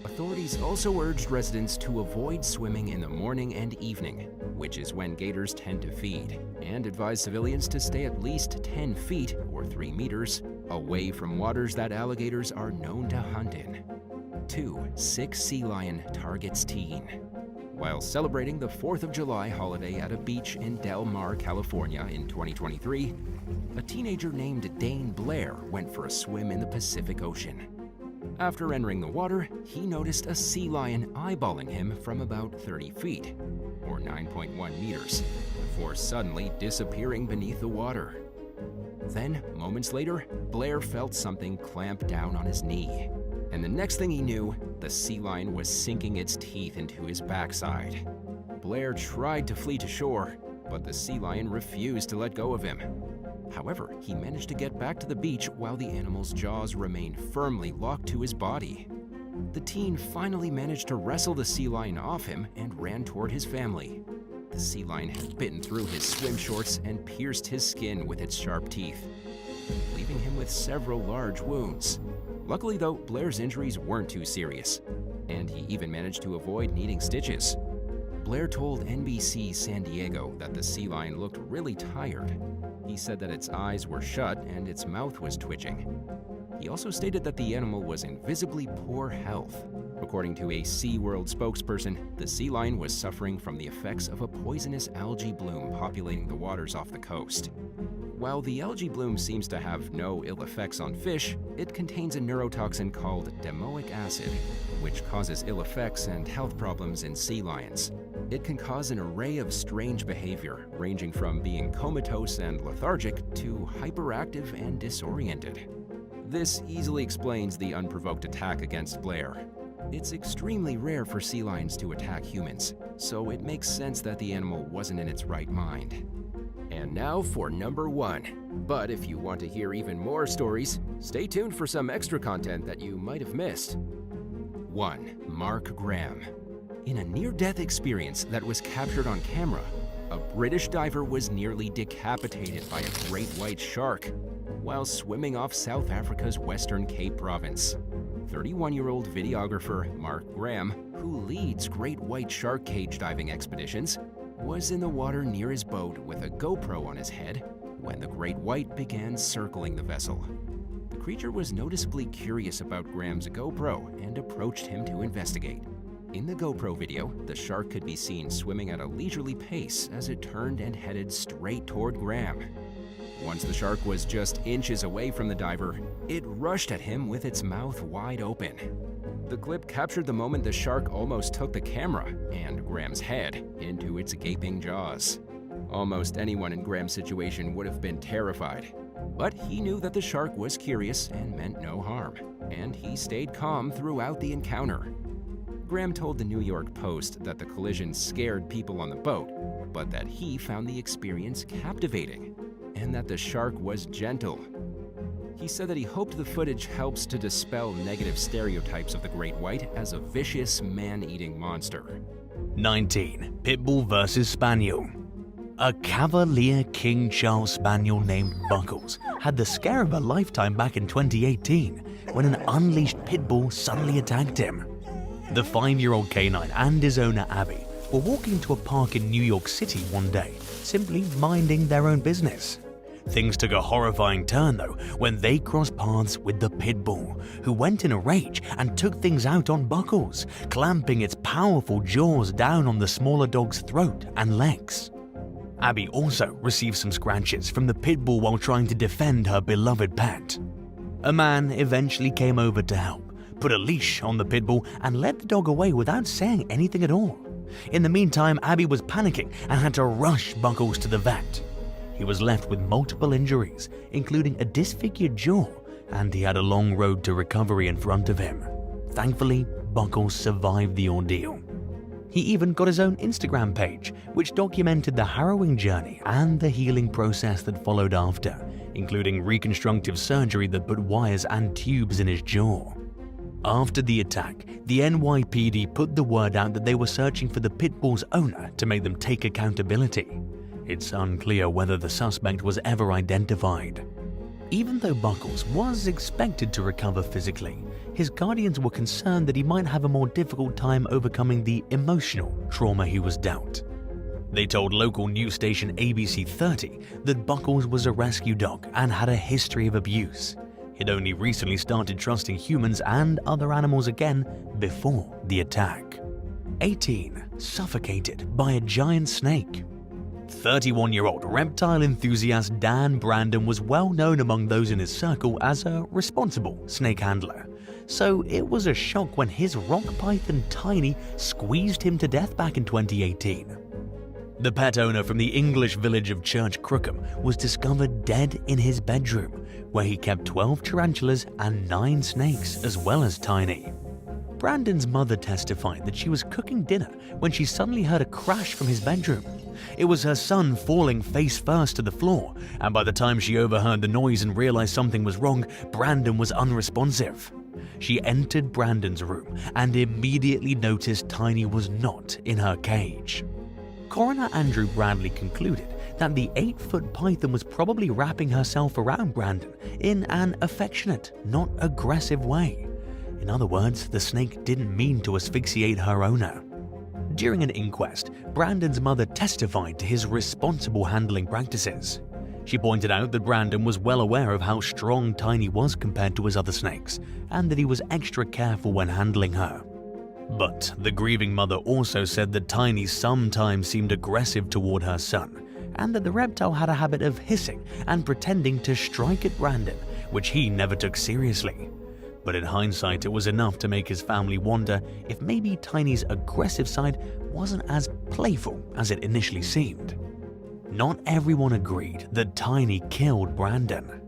Authorities also urged residents to avoid swimming in the morning and evening, which is when gators tend to feed, and advised civilians to stay at least 10 feet, or 3 meters, away from waters that alligators are known to hunt in. 2. Sick sea lion targets teen. While celebrating the 4th of July holiday at a beach in Del Mar, California in 2023, a teenager named Dane Blair went for a swim in the Pacific Ocean. After entering the water, he noticed a sea lion eyeballing him from about 30 feet, or 9.1 meters, before suddenly disappearing beneath the water. Then, moments later, Blair felt something clamp down on his knee, and the next thing he knew, the sea lion was sinking its teeth into his backside. Blair tried to flee to shore, but the sea lion refused to let go of him. However, he managed to get back to the beach while the animal's jaws remained firmly locked to his body. The teen finally managed to wrestle the sea lion off him and ran toward his family. The sea lion had bitten through his swim shorts and pierced his skin with its sharp teeth, leaving him with several large wounds. Luckily, though, Blair's injuries weren't too serious, and he even managed to avoid needing stitches. Blair told NBC San Diego that the sea lion looked really tired. He said that its eyes were shut and its mouth was twitching. He also stated that the animal was in visibly poor health. According to a SeaWorld spokesperson, the sea lion was suffering from the effects of a poisonous algae bloom populating the waters off the coast. While the algae bloom seems to have no ill effects on fish, it contains a neurotoxin called domoic acid, which causes ill effects and health problems in sea lions. It can cause an array of strange behavior, ranging from being comatose and lethargic to hyperactive and disoriented. This easily explains the unprovoked attack against Blair. It's extremely rare for sea lions to attack humans, so it makes sense that the animal wasn't in its right mind. And now for number 1. But if you want to hear even more stories, stay tuned for some extra content that you might have missed. 1. Mark Graham. In a near-death experience that was captured on camera, a British diver was nearly decapitated by a great white shark while swimming off South Africa's Western Cape province. 31-year-old videographer Mark Graham, who leads great white shark cage diving expeditions, was in the water near his boat with a GoPro on his head when the great white began circling the vessel. The creature was noticeably curious about Graham's GoPro and approached him to investigate. In the GoPro video, the shark could be seen swimming at a leisurely pace as it turned and headed straight toward Graham. Once the shark was just inches away from the diver, it rushed at him with its mouth wide open. The clip captured the moment the shark almost took the camera and Graham's head into its gaping jaws. Almost anyone in Graham's situation would have been terrified, but he knew that the shark was curious and meant no harm, and he stayed calm throughout the encounter. Graham told the New York Post that the collision scared people on the boat, but that he found the experience captivating, and that the shark was gentle. He said that he hoped the footage helps to dispel negative stereotypes of the great white as a vicious, man-eating monster. 19. Pitbull vs. Spaniel. A Cavalier King Charles Spaniel named Buckles had the scare of a lifetime back in 2018 when an unleashed Pitbull suddenly attacked him. The 5-year-old canine and his owner Abby were walking to a park in New York City one day, simply minding their own business. Things took a horrifying turn though when they crossed paths with the Pitbull, who went in a rage and took things out on Buckles, clamping its powerful jaws down on the smaller dog's throat and legs. Abby also received some scratches from the Pitbull while trying to defend her beloved pet. A man eventually came over to help, put a leash on the Pitbull and led the dog away without saying anything at all. In the meantime, Abby was panicking and had to rush Buckles to the vet. He was left with multiple injuries, including a disfigured jaw, and he had a long road to recovery in front of him. Thankfully, Buckles survived the ordeal. He even got his own Instagram page, which documented the harrowing journey and the healing process that followed after, including reconstructive surgery that put wires and tubes in his jaw. After the attack, the NYPD put the word out that they were searching for the Pitbull's owner to make them take accountability. It's unclear whether the suspect was ever identified. Even though Buckles was expected to recover physically, his guardians were concerned that he might have a more difficult time overcoming the emotional trauma he was dealt. They told local news station ABC 30 that Buckles was a rescue dog and had a history of abuse. He'd only recently started trusting humans and other animals again before the attack. 18. Suffocated by a giant snake. 31-year-old reptile enthusiast Dan Brandon was well known among those in his circle as a responsible snake handler. So it was a shock when his rock python Tiny squeezed him to death back in 2018. The pet owner from the English village of Church Crookham was discovered dead in his bedroom, where he kept 12 tarantulas and 9 snakes, as well as Tiny. Brandon's mother testified that she was cooking dinner when she suddenly heard a crash from his bedroom. It was her son falling face first to the floor, and by the time she overheard the noise and realized something was wrong, Brandon was unresponsive. She entered Brandon's room and immediately noticed Tiny was not in her cage. Coroner Andrew Bradley concluded that the 8-foot python was probably wrapping herself around Brandon in an affectionate, not aggressive way. In other words, the snake didn't mean to asphyxiate her owner. During an inquest, Brandon's mother testified to his responsible handling practices. She pointed out that Brandon was well aware of how strong Tiny was compared to his other snakes, and that he was extra careful when handling her. But the grieving mother also said that Tiny sometimes seemed aggressive toward her son, and that the reptile had a habit of hissing and pretending to strike at Brandon, which he never took seriously. But in hindsight, it was enough to make his family wonder if maybe Tiny's aggressive side wasn't as playful as it initially seemed. Not everyone agreed that Tiny killed Brandon.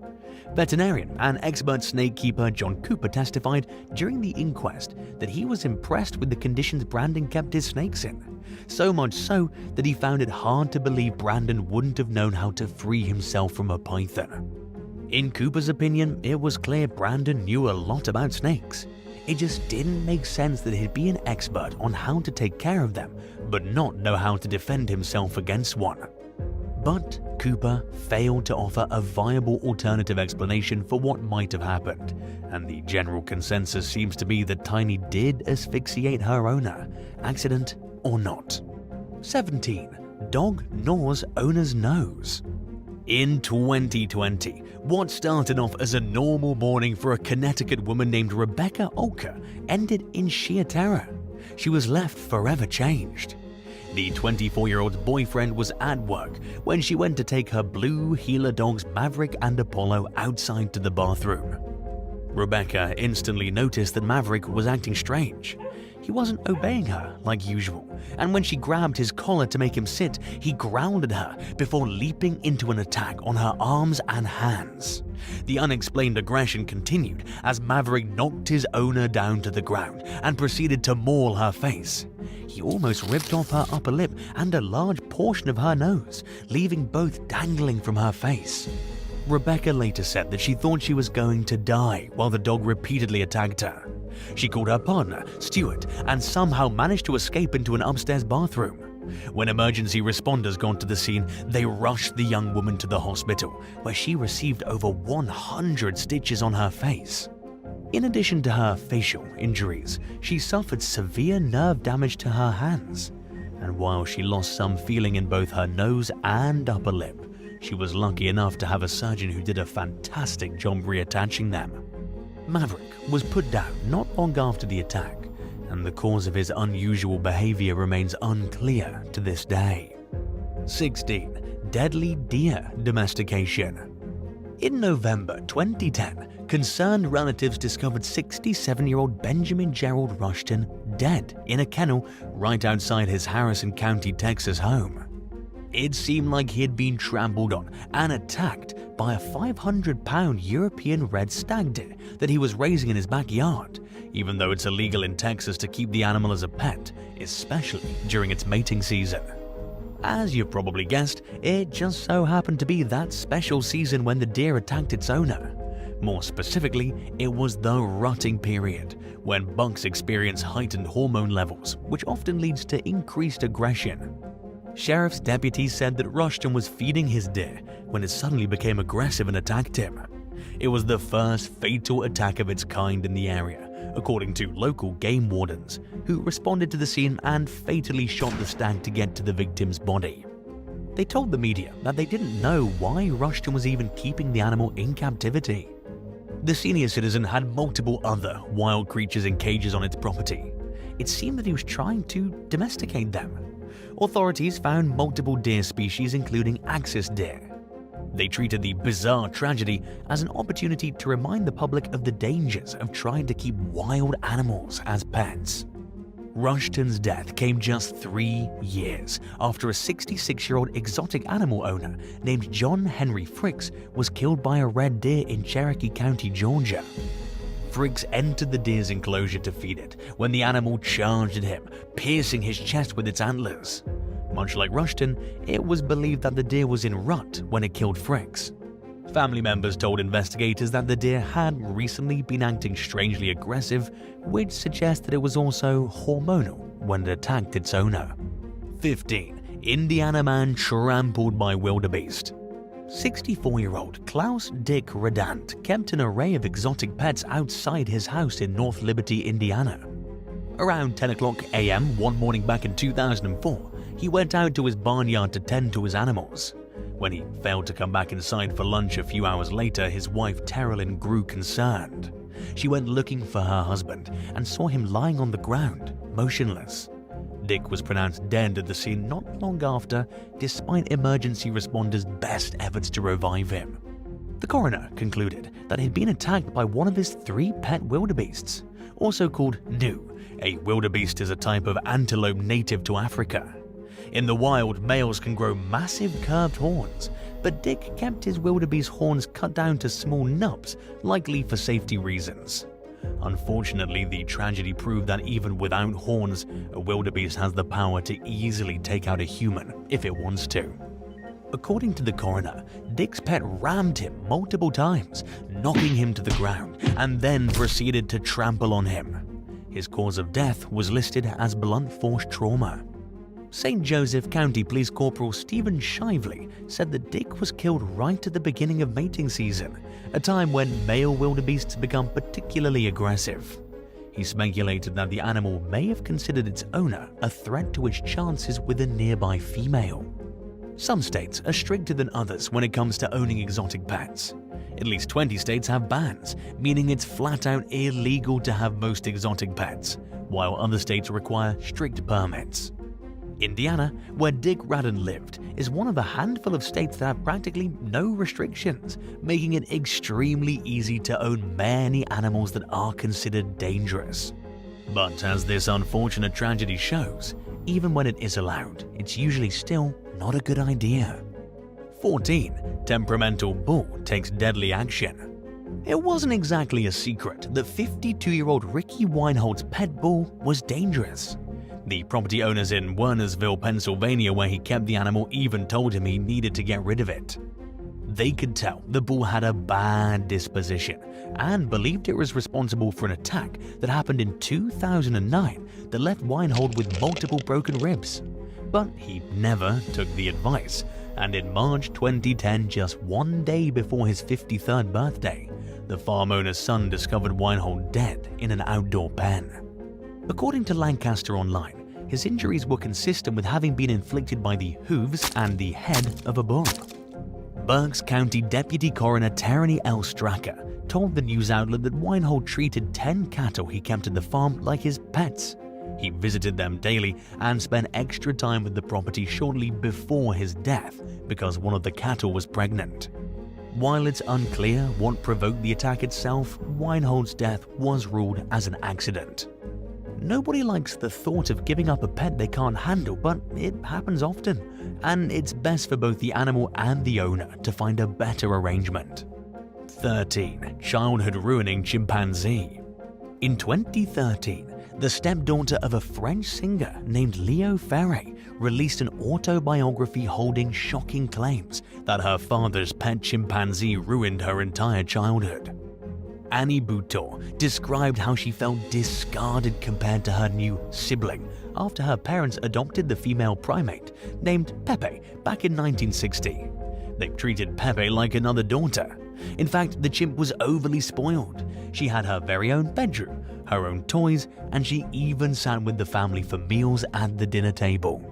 Veterinarian and expert snake keeper John Cooper testified during the inquest that he was impressed with the conditions Brandon kept his snakes in, so much so that he found it hard to believe Brandon wouldn't have known how to free himself from a python. In Cooper's opinion, it was clear Brandon knew a lot about snakes. It just didn't make sense that he'd be an expert on how to take care of them, but not know how to defend himself against one. But Cooper failed to offer a viable alternative explanation for what might have happened, and the general consensus seems to be that Tiny did asphyxiate her owner, accident or not. 17. Dog gnaws owner's nose. In 2020, what started off as a normal morning for a Connecticut woman named Rebecca Olker ended in sheer terror. She was left forever changed. The 24-year-old's boyfriend was at work when she went to take her blue heeler dogs Maverick and Apollo outside to the bathroom. Rebecca instantly noticed that Maverick was acting strange. He wasn't obeying her like usual, and when she grabbed his collar to make him sit, he growled at her before leaping into an attack on her arms and hands. The unexplained aggression continued as Maverick knocked his owner down to the ground and proceeded to maul her face. He almost ripped off her upper lip and a large portion of her nose, leaving both dangling from her face. Rebecca later said that she thought she was going to die while the dog repeatedly attacked her. She called her partner, Stuart, and somehow managed to escape into an upstairs bathroom. When emergency responders got to the scene, they rushed the young woman to the hospital, where she received over 100 stitches on her face. In addition to her facial injuries, she suffered severe nerve damage to her hands. And while she lost some feeling in both her nose and upper lip, she was lucky enough to have a surgeon who did a fantastic job reattaching them. Maverick was put down not long after the attack, and the cause of his unusual behavior remains unclear to this day. 16. Deadly deer domestication. In November 2010, concerned relatives discovered 67-year-old Benjamin Gerald Rushton dead in a kennel right outside his Harrison County, Texas home. It seemed like he had been trampled on and attacked by a 500-pound European red stag deer that he was raising in his backyard, even though it's illegal in Texas to keep the animal as a pet, especially during its mating season. As you've probably guessed, it just so happened to be that special season when the deer attacked its owner. More specifically, it was the rutting period, when bucks experience heightened hormone levels, which often leads to increased aggression. Sheriff's deputies said that Rushton was feeding his deer when it suddenly became aggressive and attacked him. It was the first fatal attack of its kind in the area, according to local game wardens, who responded to the scene and fatally shot the stag to get to the victim's body. They told the media that they didn't know why Rushton was even keeping the animal in captivity. The senior citizen had multiple other wild creatures in cages on its property. It seemed that he was trying to domesticate them. Authorities found multiple deer species, including axis deer. They treated the bizarre tragedy as an opportunity to remind the public of the dangers of trying to keep wild animals as pets. Rushton's death came just 3 years after a 66-year-old exotic animal owner named John Henry Fricks was killed by a red deer in Cherokee County, Georgia. Fricks entered the deer's enclosure to feed it when the animal charged at him, piercing his chest with its antlers. Much like Rushton, it was believed that the deer was in rut when it killed Fricks. Family members told investigators that the deer had recently been acting strangely aggressive, which suggests that it was also hormonal when it attacked its owner. 15. Indiana man trampled by wilderbeast. 64-year-old Klaus Dick Redant kept an array of exotic pets outside his house in North Liberty, Indiana. Around 10 o'clock a.m. one morning back in 2004, he went out to his barnyard to tend to his animals. When he failed to come back inside for lunch a few hours later, his wife Terilyn grew concerned. She went looking for her husband and saw him lying on the ground, motionless. Dick was pronounced dead at the scene not long after, despite emergency responders' best efforts to revive him. The coroner concluded that he'd been attacked by one of his 3 pet wildebeests, also called Gnu. A wildebeest is a type of antelope native to Africa. In the wild, males can grow massive curved horns, but Dick kept his wildebeest horns cut down to small nubs, likely for safety reasons. Unfortunately, the tragedy proved that even without horns, a wildebeest has the power to easily take out a human if it wants to. According to the coroner, Dick's pet rammed him multiple times, knocking him to the ground, and then proceeded to trample on him. His cause of death was listed as blunt force trauma. St. Joseph County Police Corporal Stephen Shively said that Dick was killed right at the beginning of mating season, a time when male wildebeests become particularly aggressive. He speculated that the animal may have considered its owner a threat to its chances with a nearby female. Some states are stricter than others when it comes to owning exotic pets. At least 20 states have bans, meaning it's flat out illegal to have most exotic pets, while other states require strict permits. Indiana, where Dick Radden lived, is one of a handful of states that have practically no restrictions, making it extremely easy to own many animals that are considered dangerous. But as this unfortunate tragedy shows, even when it is allowed, it's usually still not a good idea. 14. Temperamental bull takes deadly action. It wasn't exactly a secret that 52-year-old Ricky Weinhold's pet bull was dangerous. The property owners in Wernersville, Pennsylvania, where he kept the animal, even told him he needed to get rid of it. They could tell the bull had a bad disposition and believed it was responsible for an attack that happened in 2009 that left Weinhold with multiple broken ribs. But he never took the advice, and in March 2010, just one day before his 53rd birthday, the farm owner's son discovered Weinhold dead in an outdoor pen. According to Lancaster Online, his injuries were consistent with having been inflicted by the hooves and the head of a bull. Berks County Deputy Coroner Terry L. Stracker told the news outlet that Weinhold treated 10 cattle he kept at the farm like his pets. He visited them daily and spent extra time with the property shortly before his death because one of the cattle was pregnant. While it's unclear what provoked the attack itself, Weinhold's death was ruled as an accident. Nobody likes the thought of giving up a pet they can't handle, but it happens often, and it's best for both the animal and the owner to find a better arrangement. 13. Childhood-ruining chimpanzee. In 2013, the stepdaughter of a French singer named Leo Ferre released an autobiography holding shocking claims that her father's pet chimpanzee ruined her entire childhood. Annie Boutor described how she felt discarded compared to her new sibling after her parents adopted the female primate named Pepe back in 1960. They treated Pepe like another daughter. In fact, the chimp was overly spoiled. She had her very own bedroom, her own toys, and she even sat with the family for meals at the dinner table.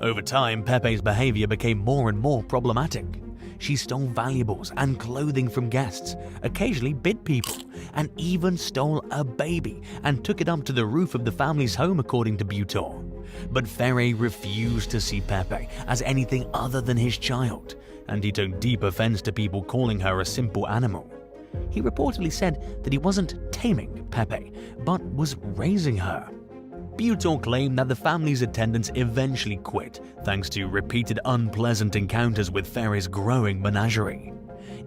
Over time, Pepe's behavior became more and more problematic. She stole valuables and clothing from guests, occasionally bit people, and even stole a baby and took it up to the roof of the family's home, according to Boutor. But Ferre refused to see Pepe as anything other than his child, and he took deep offense to people calling her a simple animal. He reportedly said that he wasn't taming Pepe, but was raising her. Boutor claimed that the family's attendants eventually quit thanks to repeated unpleasant encounters with Ferre's growing menagerie.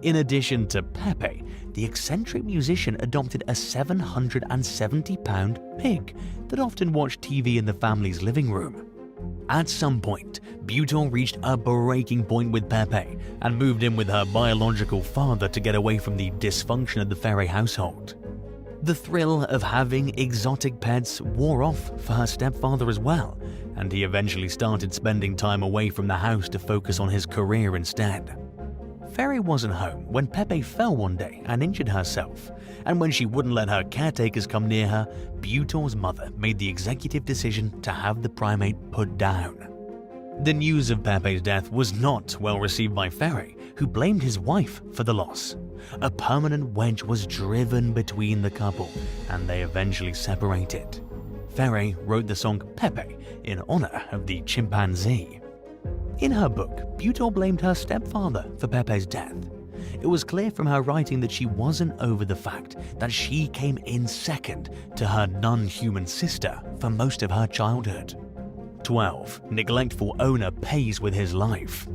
In addition to Pepe, the eccentric musician adopted a 770-pound pig that often watched TV in the family's living room. At some point, Boutor reached a breaking point with Pepe and moved in with her biological father to get away from the dysfunction of the Ferre household. The thrill of having exotic pets wore off for her stepfather as well, and he eventually started spending time away from the house to focus on his career instead. Ferre wasn't home when Pepe fell one day and injured herself, and when she wouldn't let her caretakers come near her, Boutor's mother made the executive decision to have the primate put down. The news of Pepe's death was not well received by Ferre, who blamed his wife for the loss. A permanent wedge was driven between the couple, and they eventually separated. Ferre wrote the song Pepe in honor of the chimpanzee. In her book, Boutor blamed her stepfather for Pepe's death. It was clear from her writing that she wasn't over the fact that she came in second to her non-human sister for most of her childhood. 12. Neglectful owner pays with his life.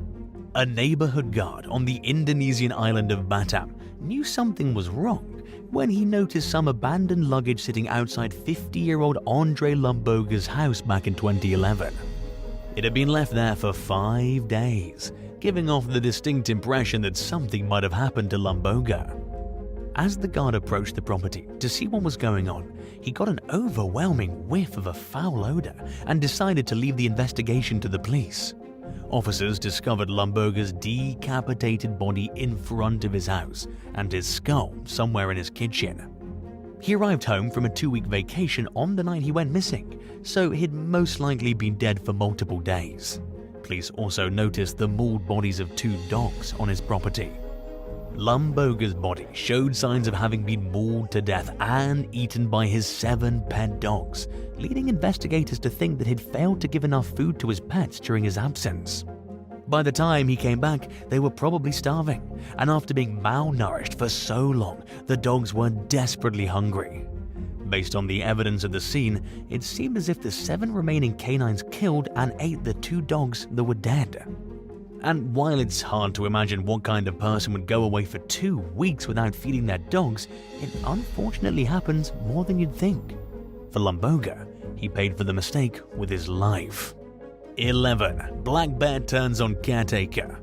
A neighborhood guard on the Indonesian island of Batam knew something was wrong when he noticed some abandoned luggage sitting outside 50-year-old Andre Lumboga's house back in 2011. It had been left there for 5 days. giving off the distinct impression that something might have happened to Lumboga. As the guard approached the property to see what was going on, he got an overwhelming whiff of a foul odor and decided to leave the investigation to the police. Officers discovered Lumboga's decapitated body in front of his house and his skull somewhere in his kitchen. He arrived home from a 2-week vacation on the night he went missing, so he'd most likely been dead for multiple days. Police also noticed the mauled bodies of 2 dogs on his property. Lumboga's body showed signs of having been mauled to death and eaten by his 7 pet dogs, leading investigators to think that he'd failed to give enough food to his pets during his absence. By the time he came back, they were probably starving, and after being malnourished for so long, the dogs were desperately hungry. Based on the evidence at the scene, it seemed as if the 7 remaining canines killed and ate the 2 dogs that were dead. And while it's hard to imagine what kind of person would go away for 2 weeks without feeding their dogs, it unfortunately happens more than you'd think. For Lumboga, he paid for the mistake with his life. 11. Black bear turns on caretaker.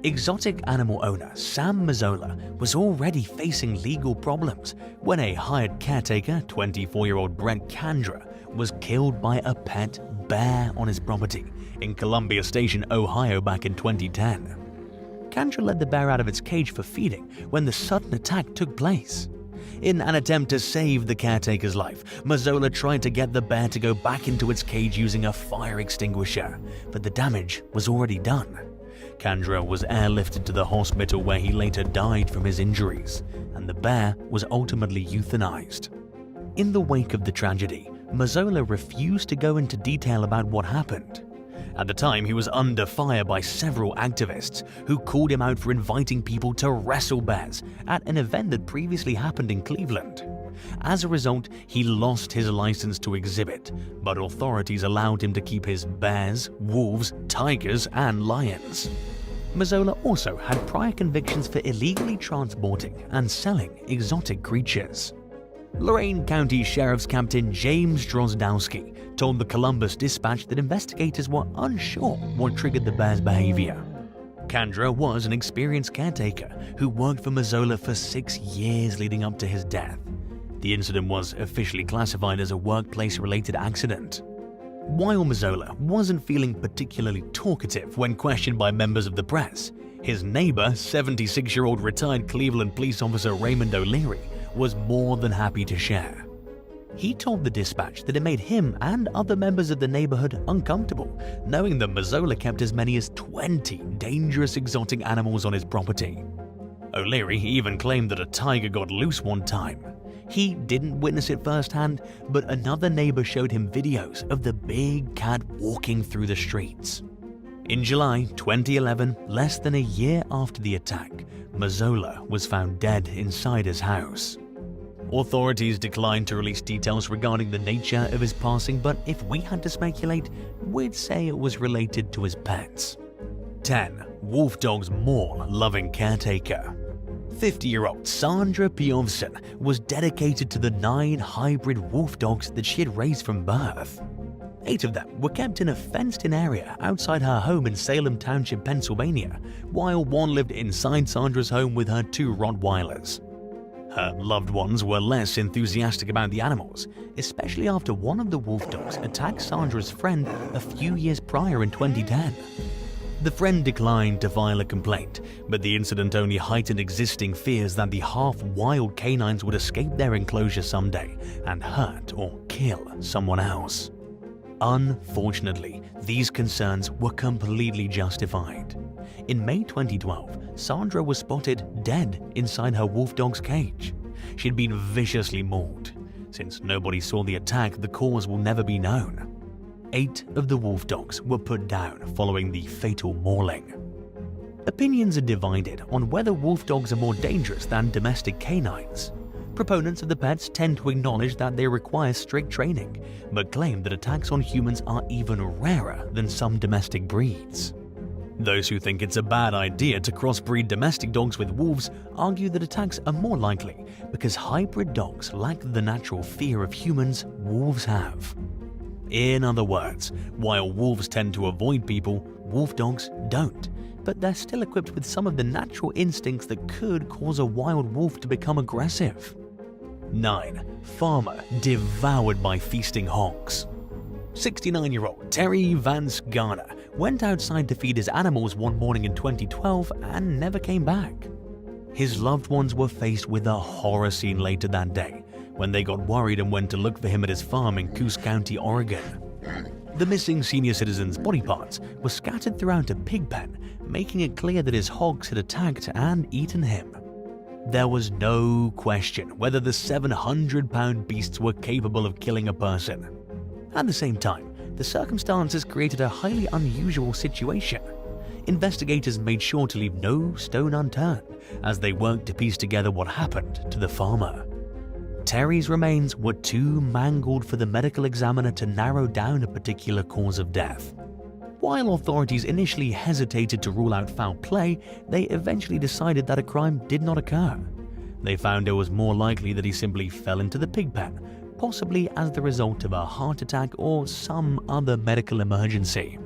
Exotic animal owner Sam Mazzola was already facing legal problems when a hired caretaker, 24-year-old Brett Kandra, was killed by a pet bear on his property in Columbia Station, Ohio back in 2010. Kandra let the bear out of its cage for feeding when the sudden attack took place. In an attempt to save the caretaker's life, Mazzola tried to get the bear to go back into its cage using a fire extinguisher, but the damage was already done. Kandra was airlifted to the hospital where he later died from his injuries, and the bear was ultimately euthanized. In the wake of the tragedy, Mazzola refused to go into detail about what happened. At the time, he was under fire by several activists who called him out for inviting people to wrestle bears at an event that previously happened in Cleveland. As a result, he lost his license to exhibit, but authorities allowed him to keep his bears, wolves, tigers, and lions. Mazzola also had prior convictions for illegally transporting and selling exotic creatures. Lorain County Sheriff's Captain James Drozdowski told the Columbus Dispatch that investigators were unsure what triggered the bear's behavior. Kandra was an experienced caretaker who worked for Mazzola for 6 years leading up to his death. The incident was officially classified as a workplace-related accident. While Mazzola wasn't feeling particularly talkative when questioned by members of the press, his neighbor, 76-year-old retired Cleveland police officer Raymond O'Leary, was more than happy to share. He told the Dispatch that it made him and other members of the neighborhood uncomfortable, knowing that Mazzola kept as many as 20 dangerous exotic animals on his property. O'Leary even claimed that a tiger got loose one time. He didn't witness it firsthand, but another neighbor showed him videos of the big cat walking through the streets. In July 2011, less than a year after the attack, Mazzola was found dead inside his house. Authorities declined to release details regarding the nature of his passing, but if we had to speculate, we'd say it was related to his pets. 10. Wolf dogs maul loving caretaker. 50-year-old Sandra Piovson was dedicated to the 9 hybrid wolf dogs that she had raised from birth. 8 of them were kept in a fenced-in area outside her home in Salem Township, Pennsylvania, while 1 lived inside Sandra's home with her 2 Rottweilers. Her loved ones were less enthusiastic about the animals, especially after one of the wolf dogs attacked Sandra's friend a few years prior in 2010. The friend declined to file a complaint, but the incident only heightened existing fears that the half-wild canines would escape their enclosure someday and hurt or kill someone else. Unfortunately, these concerns were completely justified. In May 2012, Sandra was spotted dead inside her wolf dog's cage. She'd been viciously mauled. Since nobody saw the attack, the cause will never be known. 8 of the wolf dogs were put down following the fatal mauling. Opinions are divided on whether wolf dogs are more dangerous than domestic canines. Proponents of the pets tend to acknowledge that they require strict training, but claim that attacks on humans are even rarer than some domestic breeds. Those who think it's a bad idea to crossbreed domestic dogs with wolves argue that attacks are more likely because hybrid dogs lack the natural fear of humans wolves have. In other words, while wolves tend to avoid people, wolf dogs don't, but they're still equipped with some of the natural instincts that could cause a wild wolf to become aggressive. 9. Farmer devoured by feasting hogs. 69-year-old Terry Vance Garner went outside to feed his animals one morning in 2012 and never came back. His loved ones were faced with a horror scene later that day when they got worried and went to look for him at his farm in Coos County, Oregon. The missing senior citizen's body parts were scattered throughout a pig pen, making it clear that his hogs had attacked and eaten him. There was no question whether the 700-pound beasts were capable of killing a person. At the same time, the circumstances created a highly unusual situation. Investigators made sure to leave no stone unturned as they worked to piece together what happened to the farmer. Terry's remains were too mangled for the medical examiner to narrow down a particular cause of death. While authorities initially hesitated to rule out foul play, they eventually decided that a crime did not occur. They found it was more likely that he simply fell into the pig pen, possibly as the result of a heart attack or some other medical emergency.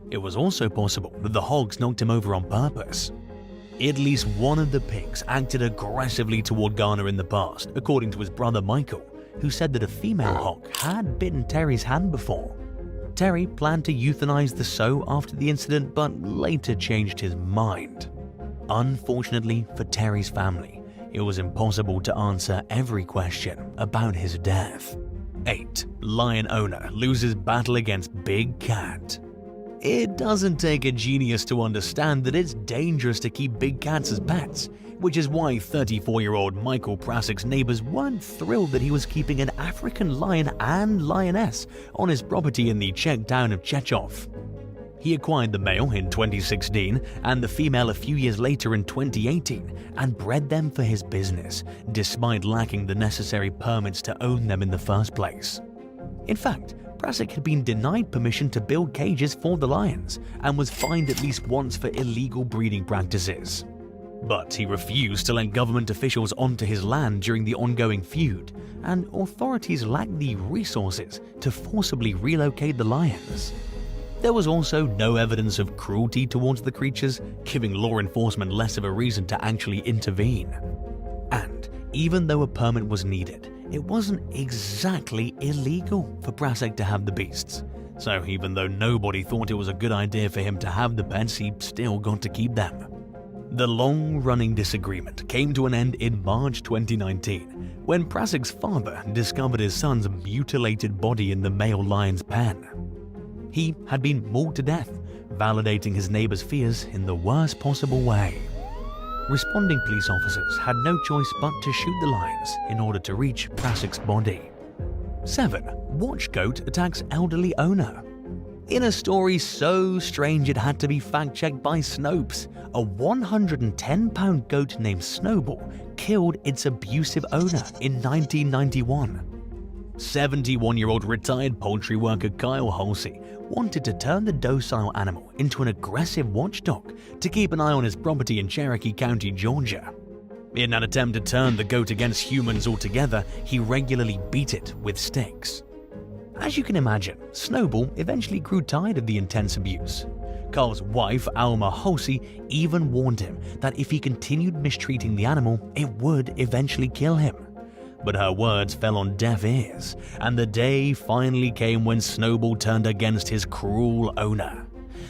It was also possible that the hogs knocked him over on purpose. At least one of the pigs acted aggressively toward Garner in the past, according to his brother Michael, who said that a female hog had bitten Terry's hand before. Terry planned to euthanize the sow after the incident, but later changed his mind. Unfortunately for Terry's family, it was impossible to answer every question about his death. 8. Lion owner loses battle against big cat. It doesn't take a genius to understand that it's dangerous to keep big cats as pets, which is why 34-year-old Michael Prasik's neighbors weren't thrilled that he was keeping an African lion and lioness on his property in the Czech town of Chechov. He acquired the male in 2016 and the female a few years later in 2018 and bred them for his business, despite lacking the necessary permits to own them in the first place. In fact, Prasik had been denied permission to build cages for the lions and was fined at least once for illegal breeding practices. But he refused to let government officials onto his land during the ongoing feud, and authorities lacked the resources to forcibly relocate the lions. There was also no evidence of cruelty towards the creatures, giving law enforcement less of a reason to actually intervene. And even though a permit was needed, it wasn't exactly illegal for Prasik to have the beasts. So even though nobody thought it was a good idea for him to have the pets, he still got to keep them. The long-running disagreement came to an end in March 2019, when Prasik's father discovered his son's mutilated body in the male lion's pen. He had been mauled to death, validating his neighbor's fears in the worst possible way. Responding police officers had no choice but to shoot the lions in order to reach Prasik's body. 7. Watch goat attacks elderly owner. In a story so strange it had to be fact-checked by Snopes, a 110-pound goat named Snowball killed its abusive owner in 1991. 71-year-old retired poultry worker Kyle Halsey wanted to turn the docile animal into an aggressive watchdog to keep an eye on his property in Cherokee County, Georgia. In an attempt to turn the goat against humans altogether, he regularly beat it with sticks. As you can imagine, Snowball eventually grew tired of the intense abuse. Carl's wife, Alma Halsey, even warned him that if he continued mistreating the animal, it would eventually kill him. But her words fell on deaf ears, and the day finally came when Snowball turned against his cruel owner.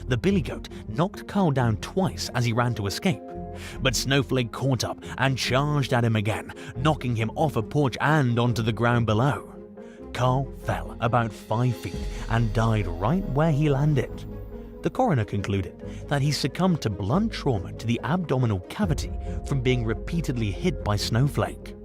The billy goat knocked Carl down twice as he ran to escape, but Snowflake caught up and charged at him again, knocking him off a porch and onto the ground below. Carl fell about 5 feet and died right where he landed. The coroner concluded that he succumbed to blunt trauma to the abdominal cavity from being repeatedly hit by Snowflake.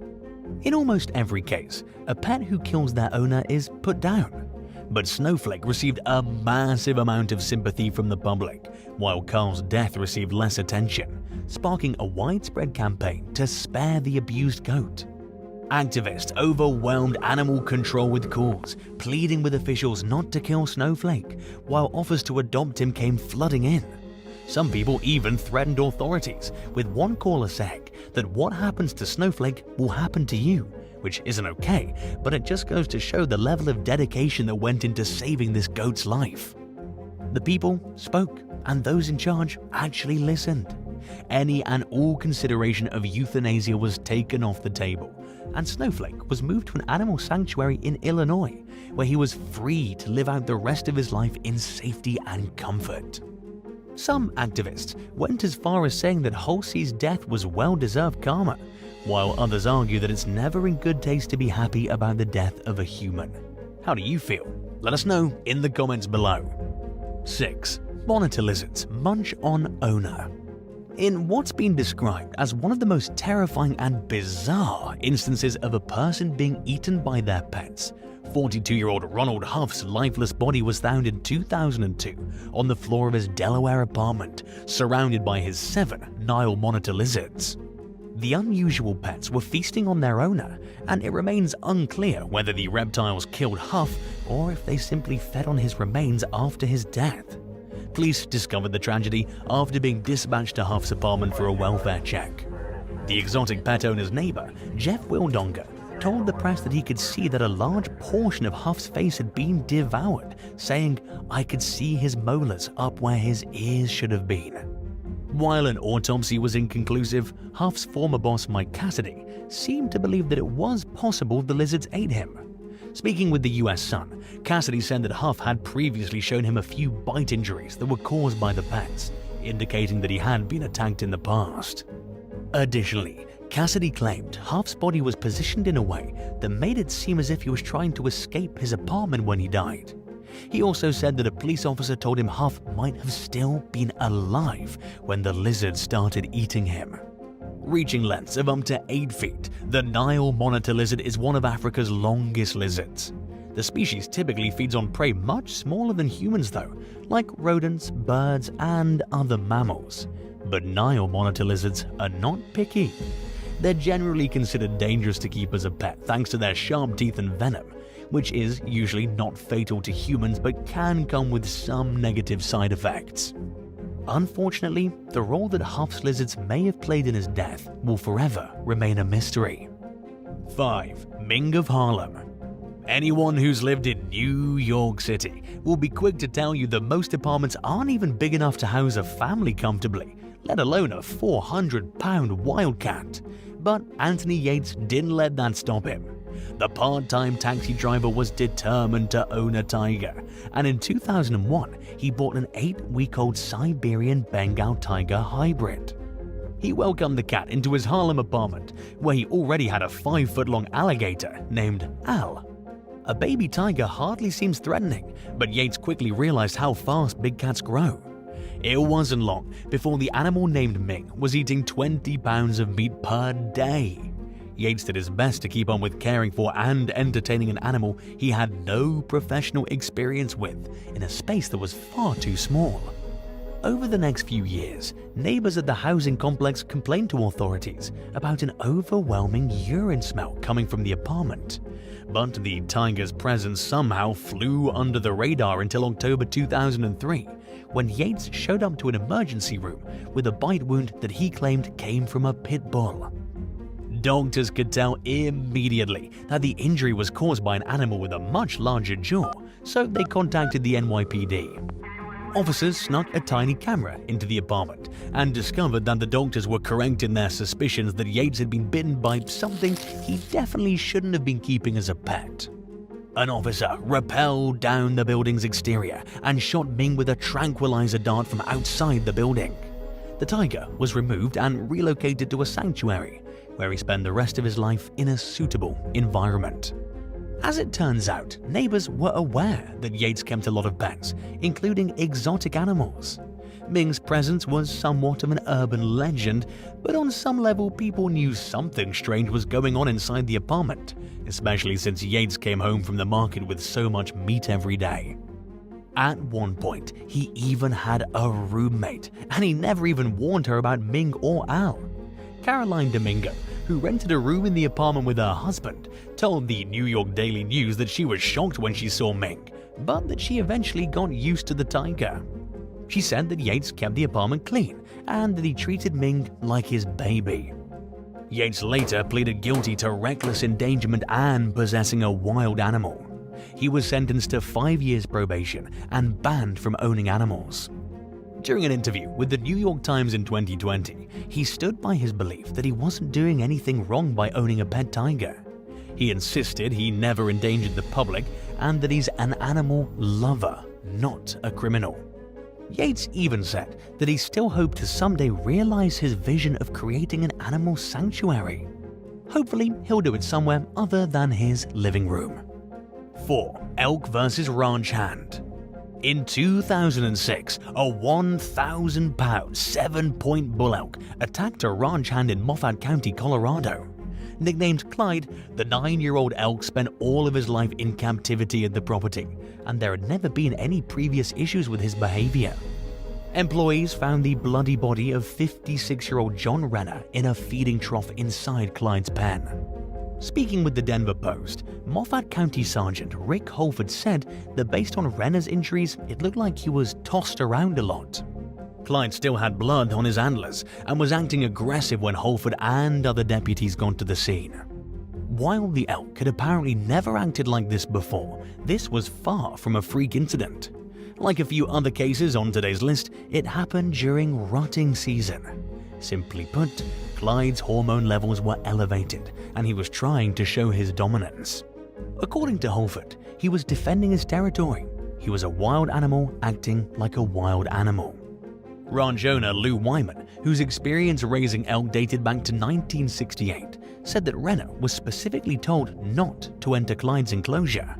In almost every case, a pet who kills their owner is put down. But Snowflake received a massive amount of sympathy from the public, while Carl's death received less attention, sparking a widespread campaign to spare the abused goat. Activists overwhelmed animal control with calls, pleading with officials not to kill Snowflake, while offers to adopt him came flooding in. Some people even threatened authorities, with one caller saying that what happens to Snowflake will happen to you, which isn't okay, but it just goes to show the level of dedication that went into saving this goat's life. The people spoke, and those in charge actually listened. Any and all consideration of euthanasia was taken off the table, and Snowflake was moved to an animal sanctuary in Illinois, where he was free to live out the rest of his life in safety and comfort. Some activists went as far as saying that Halsey's death was well-deserved karma, while others argue that it's never in good taste to be happy about the death of a human. How do you feel? Let us know in the comments below. 6. Monitor lizards munch on owner. In what's been described as one of the most terrifying and bizarre instances of a person being eaten by their pets, 42-year-old Ronald Huff's lifeless body was found in 2002 on the floor of his Delaware apartment, surrounded by his 7 Nile monitor lizards. The unusual pets were feasting on their owner, and it remains unclear whether the reptiles killed Huff or if they simply fed on his remains after his death. Police discovered the tragedy after being dispatched to Huff's apartment for a welfare check. The exotic pet owner's neighbor, Jeff Wildonger, told the press that he could see that a large portion of Huff's face had been devoured, saying, "I could see his molars up where his ears should have been." While an autopsy was inconclusive, Huff's former boss Mike Cassidy seemed to believe that it was possible the lizards ate him. Speaking with the US Sun, Cassidy said that Huff had previously shown him a few bite injuries that were caused by the pets, indicating that he had been attacked in the past. Additionally, Cassidy claimed Huff's body was positioned in a way that made it seem as if he was trying to escape his apartment when he died. He also said that a police officer told him Huff might have still been alive when the lizard started eating him. Reaching lengths of up to 8 feet, the Nile monitor lizard is one of Africa's longest lizards. The species typically feeds on prey much smaller than humans though, like rodents, birds, and other mammals. But Nile monitor lizards are not picky. They're generally considered dangerous to keep as a pet thanks to their sharp teeth and venom, which is usually not fatal to humans but can come with some negative side effects. Unfortunately, the role that Huff's lizards may have played in his death will forever remain a mystery. 5. Ming of Harlem. Anyone who's lived in New York City will be quick to tell you that most apartments aren't even big enough to house a family comfortably, let alone a 400-pound wildcat. But Anthony Yates didn't let that stop him. The part-time taxi driver was determined to own a tiger, and in 2001 he bought an 8-week-old Siberian Bengal tiger hybrid. He welcomed the cat into his Harlem apartment, where he already had a 5-foot-long alligator named Al. A baby tiger hardly seems threatening, but Yates quickly realized how fast big cats grow. It wasn't long before the animal named Ming was eating 20 pounds of meat per day. Yates did his best to keep on with caring for and entertaining an animal he had no professional experience with in a space that was far too small. Over the next few years, neighbors at the housing complex complained to authorities about an overwhelming urine smell coming from the apartment. But the tiger's presence somehow flew under the radar until October 2003, when Yates showed up to an emergency room with a bite wound that he claimed came from a pit bull. Doctors could tell immediately that the injury was caused by an animal with a much larger jaw, so they contacted the NYPD. Officers snuck a tiny camera into the apartment and discovered that the doctors were correct in their suspicions that Yates had been bitten by something he definitely shouldn't have been keeping as a pet. An officer rappelled down the building's exterior and shot Ming with a tranquilizer dart from outside the building. The tiger was removed and relocated to a sanctuary, where he spent the rest of his life in a suitable environment. As it turns out, neighbors were aware that Yates kept a lot of pets, including exotic animals. Ming's presence was somewhat of an urban legend, but on some level people knew something strange was going on inside the apartment, especially since Yates came home from the market with so much meat every day. At one point, he even had a roommate, and he never even warned her about Ming or Al. Caroline Domingo, who rented a room in the apartment with her husband, told the New York Daily News that she was shocked when she saw Ming, but that she eventually got used to the tiger. She said that Yates kept the apartment clean and that he treated Ming like his baby. Yates later pleaded guilty to reckless endangerment and possessing a wild animal. He was sentenced to 5 years probation and banned from owning animals. During an interview with the New York Times in 2020, he stood by his belief that he wasn't doing anything wrong by owning a pet tiger. He insisted he never endangered the public and that he's an animal lover, not a criminal. Yates even said that he still hoped to someday realize his vision of creating an animal sanctuary. Hopefully, he'll do it somewhere other than his living room. 4. Elk vs. ranch hand. In 2006, a 1,000-pound 7-point bull elk attacked a ranch hand in Moffat County, Colorado. Nicknamed Clyde, the 9-year-old elk spent all of his life in captivity at the property, and there had never been any previous issues with his behavior. Employees found the bloody body of 56-year-old John Renner in a feeding trough inside Clyde's pen. Speaking with the Denver Post, Moffat County Sergeant Rick Holford said that based on Renner's injuries, it looked like he was tossed around a lot. Clyde still had blood on his antlers and was acting aggressive when Holford and other deputies got to the scene. While the elk had apparently never acted like this before, this was far from a freak incident. Like a few other cases on today's list, it happened during rutting season. Simply put, Clyde's hormone levels were elevated and he was trying to show his dominance. According to Holford, he was defending his territory. He was a wild animal acting like a wild animal. Ranch owner Lou Wyman, whose experience raising elk dated back to 1968, said that Renner was specifically told not to enter Clyde's enclosure.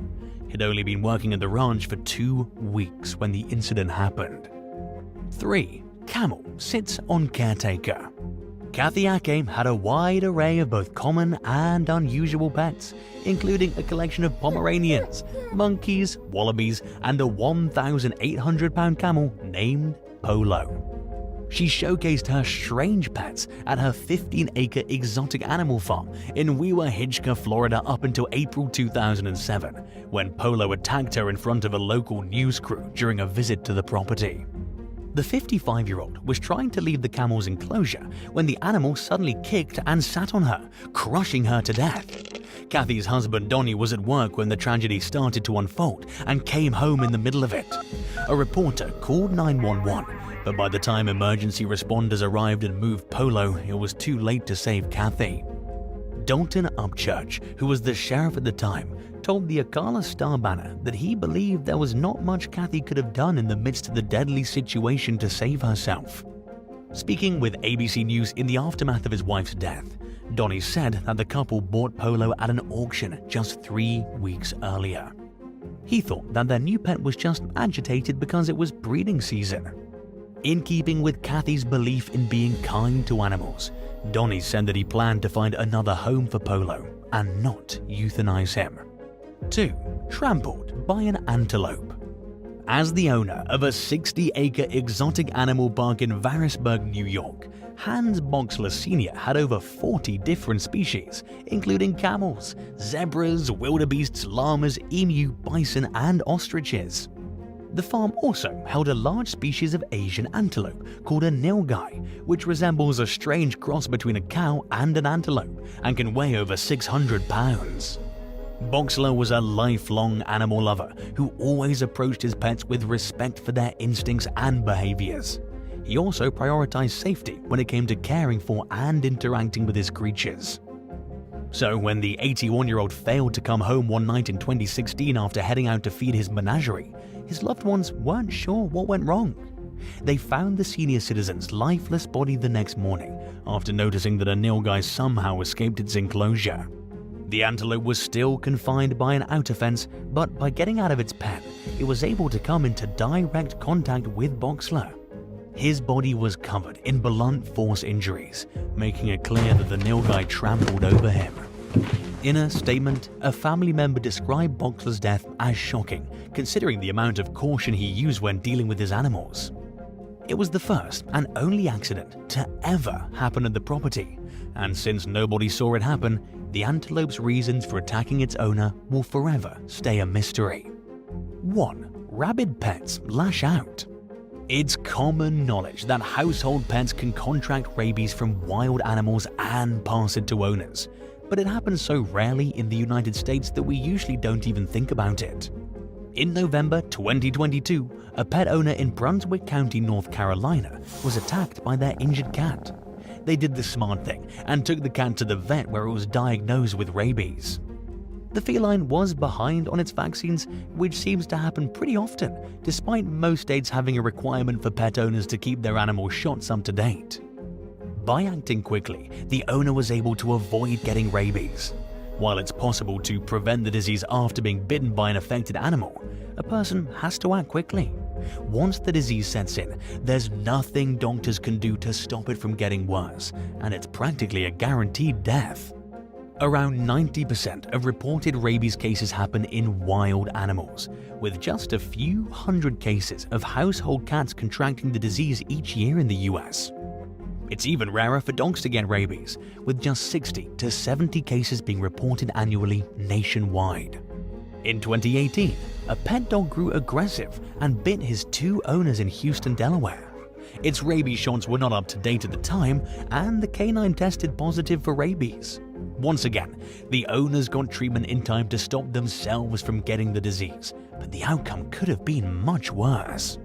He'd only been working at the ranch for 2 weeks when the incident happened. 3. Camel sits on caretaker. Kathy Ake had a wide array of both common and unusual pets, including a collection of Pomeranians, monkeys, wallabies, and a 1,800-pound camel named Polo. She showcased her strange pets at her 15-acre exotic animal farm in Weehawken, Florida up until April 2007, when Polo attacked her in front of a local news crew during a visit to the property. The 55-year-old was trying to leave the camel's enclosure when the animal suddenly kicked and sat on her, crushing her to death. Kathy's husband Donnie was at work when the tragedy started to unfold and came home in the middle of it. A reporter called 911, but by the time emergency responders arrived and moved Polo, it was too late to save Kathy. Dalton Upchurch, who was the sheriff at the time, told the Ocala Star-Banner that he believed there was not much Kathy could have done in the midst of the deadly situation to save herself. Speaking with ABC News in the aftermath of his wife's death, Donnie said that the couple bought Polo at an auction just 3 weeks earlier. He thought that their new pet was just agitated because it was breeding season. In keeping with Kathy's belief in being kind to animals, Donnie said that he planned to find another home for Polo and not euthanize him. 2. Trampled by an antelope. As the owner of a 60-acre exotic animal park in Varrisburg, New York, Hans Boxler Sr. had over 40 different species, including camels, zebras, wildebeests, llamas, emu, bison, and ostriches. The farm also held a large species of Asian antelope called a nilgai, which resembles a strange cross between a cow and an antelope and can weigh over 600 pounds. Boxler was a lifelong animal lover who always approached his pets with respect for their instincts and behaviors. He also prioritized safety when it came to caring for and interacting with his creatures. So when the 81-year-old failed to come home one night in 2016 after heading out to feed his menagerie, his loved ones weren't sure what went wrong. They found the senior citizen's lifeless body the next morning after noticing that a nilgai somehow escaped its enclosure. The antelope was still confined by an outer fence, but by getting out of its pen, it was able to come into direct contact with Boxler. His body was covered in blunt force injuries, making it clear that the nilgai trampled over him. In a statement, a family member described Boxler's death as shocking, considering the amount of caution he used when dealing with his animals. It was the first and only accident to ever happen at the property, and since nobody saw it happen, the antelope's reasons for attacking its owner will forever stay a mystery. 1. Rabid pets lash out. It's common knowledge that household pets can contract rabies from wild animals and pass it to owners. but it happens so rarely in the United States that we usually don't even think about it. In November 2022, a pet owner in Brunswick County, North Carolina, was attacked by their injured cat. They did the smart thing and took the cat to the vet where it was diagnosed with rabies. The feline was behind on its vaccines, which seems to happen pretty often, despite most states having a requirement for pet owners to keep their animal shots up to date. By acting quickly, the owner was able to avoid getting rabies. While it's possible to prevent the disease after being bitten by an affected animal, a person has to act quickly. Once the disease sets in, there's nothing doctors can do to stop it from getting worse, and it's practically a guaranteed death. Around 90% of reported rabies cases happen in wild animals, with just a few hundred cases of household cats contracting the disease each year in the US. It's even rarer for dogs to get rabies, with just 60 to 70 cases being reported annually nationwide. In 2018, a pet dog grew aggressive and bit his 2 owners in Houston, Delaware. Its rabies shots were not up to date at the time, and the canine tested positive for rabies. Once again, the owners got treatment in time to stop themselves from getting the disease, but the outcome could have been much worse.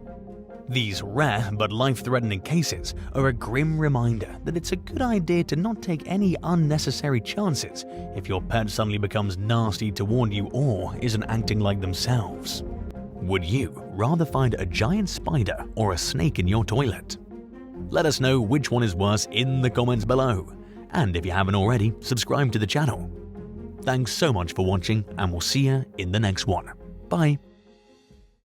These rare but life-threatening cases are a grim reminder that it's a good idea to not take any unnecessary chances if your pet suddenly becomes nasty toward you or isn't acting like themselves. Would you rather find a giant spider or a snake in your toilet? Let us know which one is worse in the comments below. And if you haven't already, subscribe to the channel. Thanks so much for watching, and we'll see you in the next one. Bye.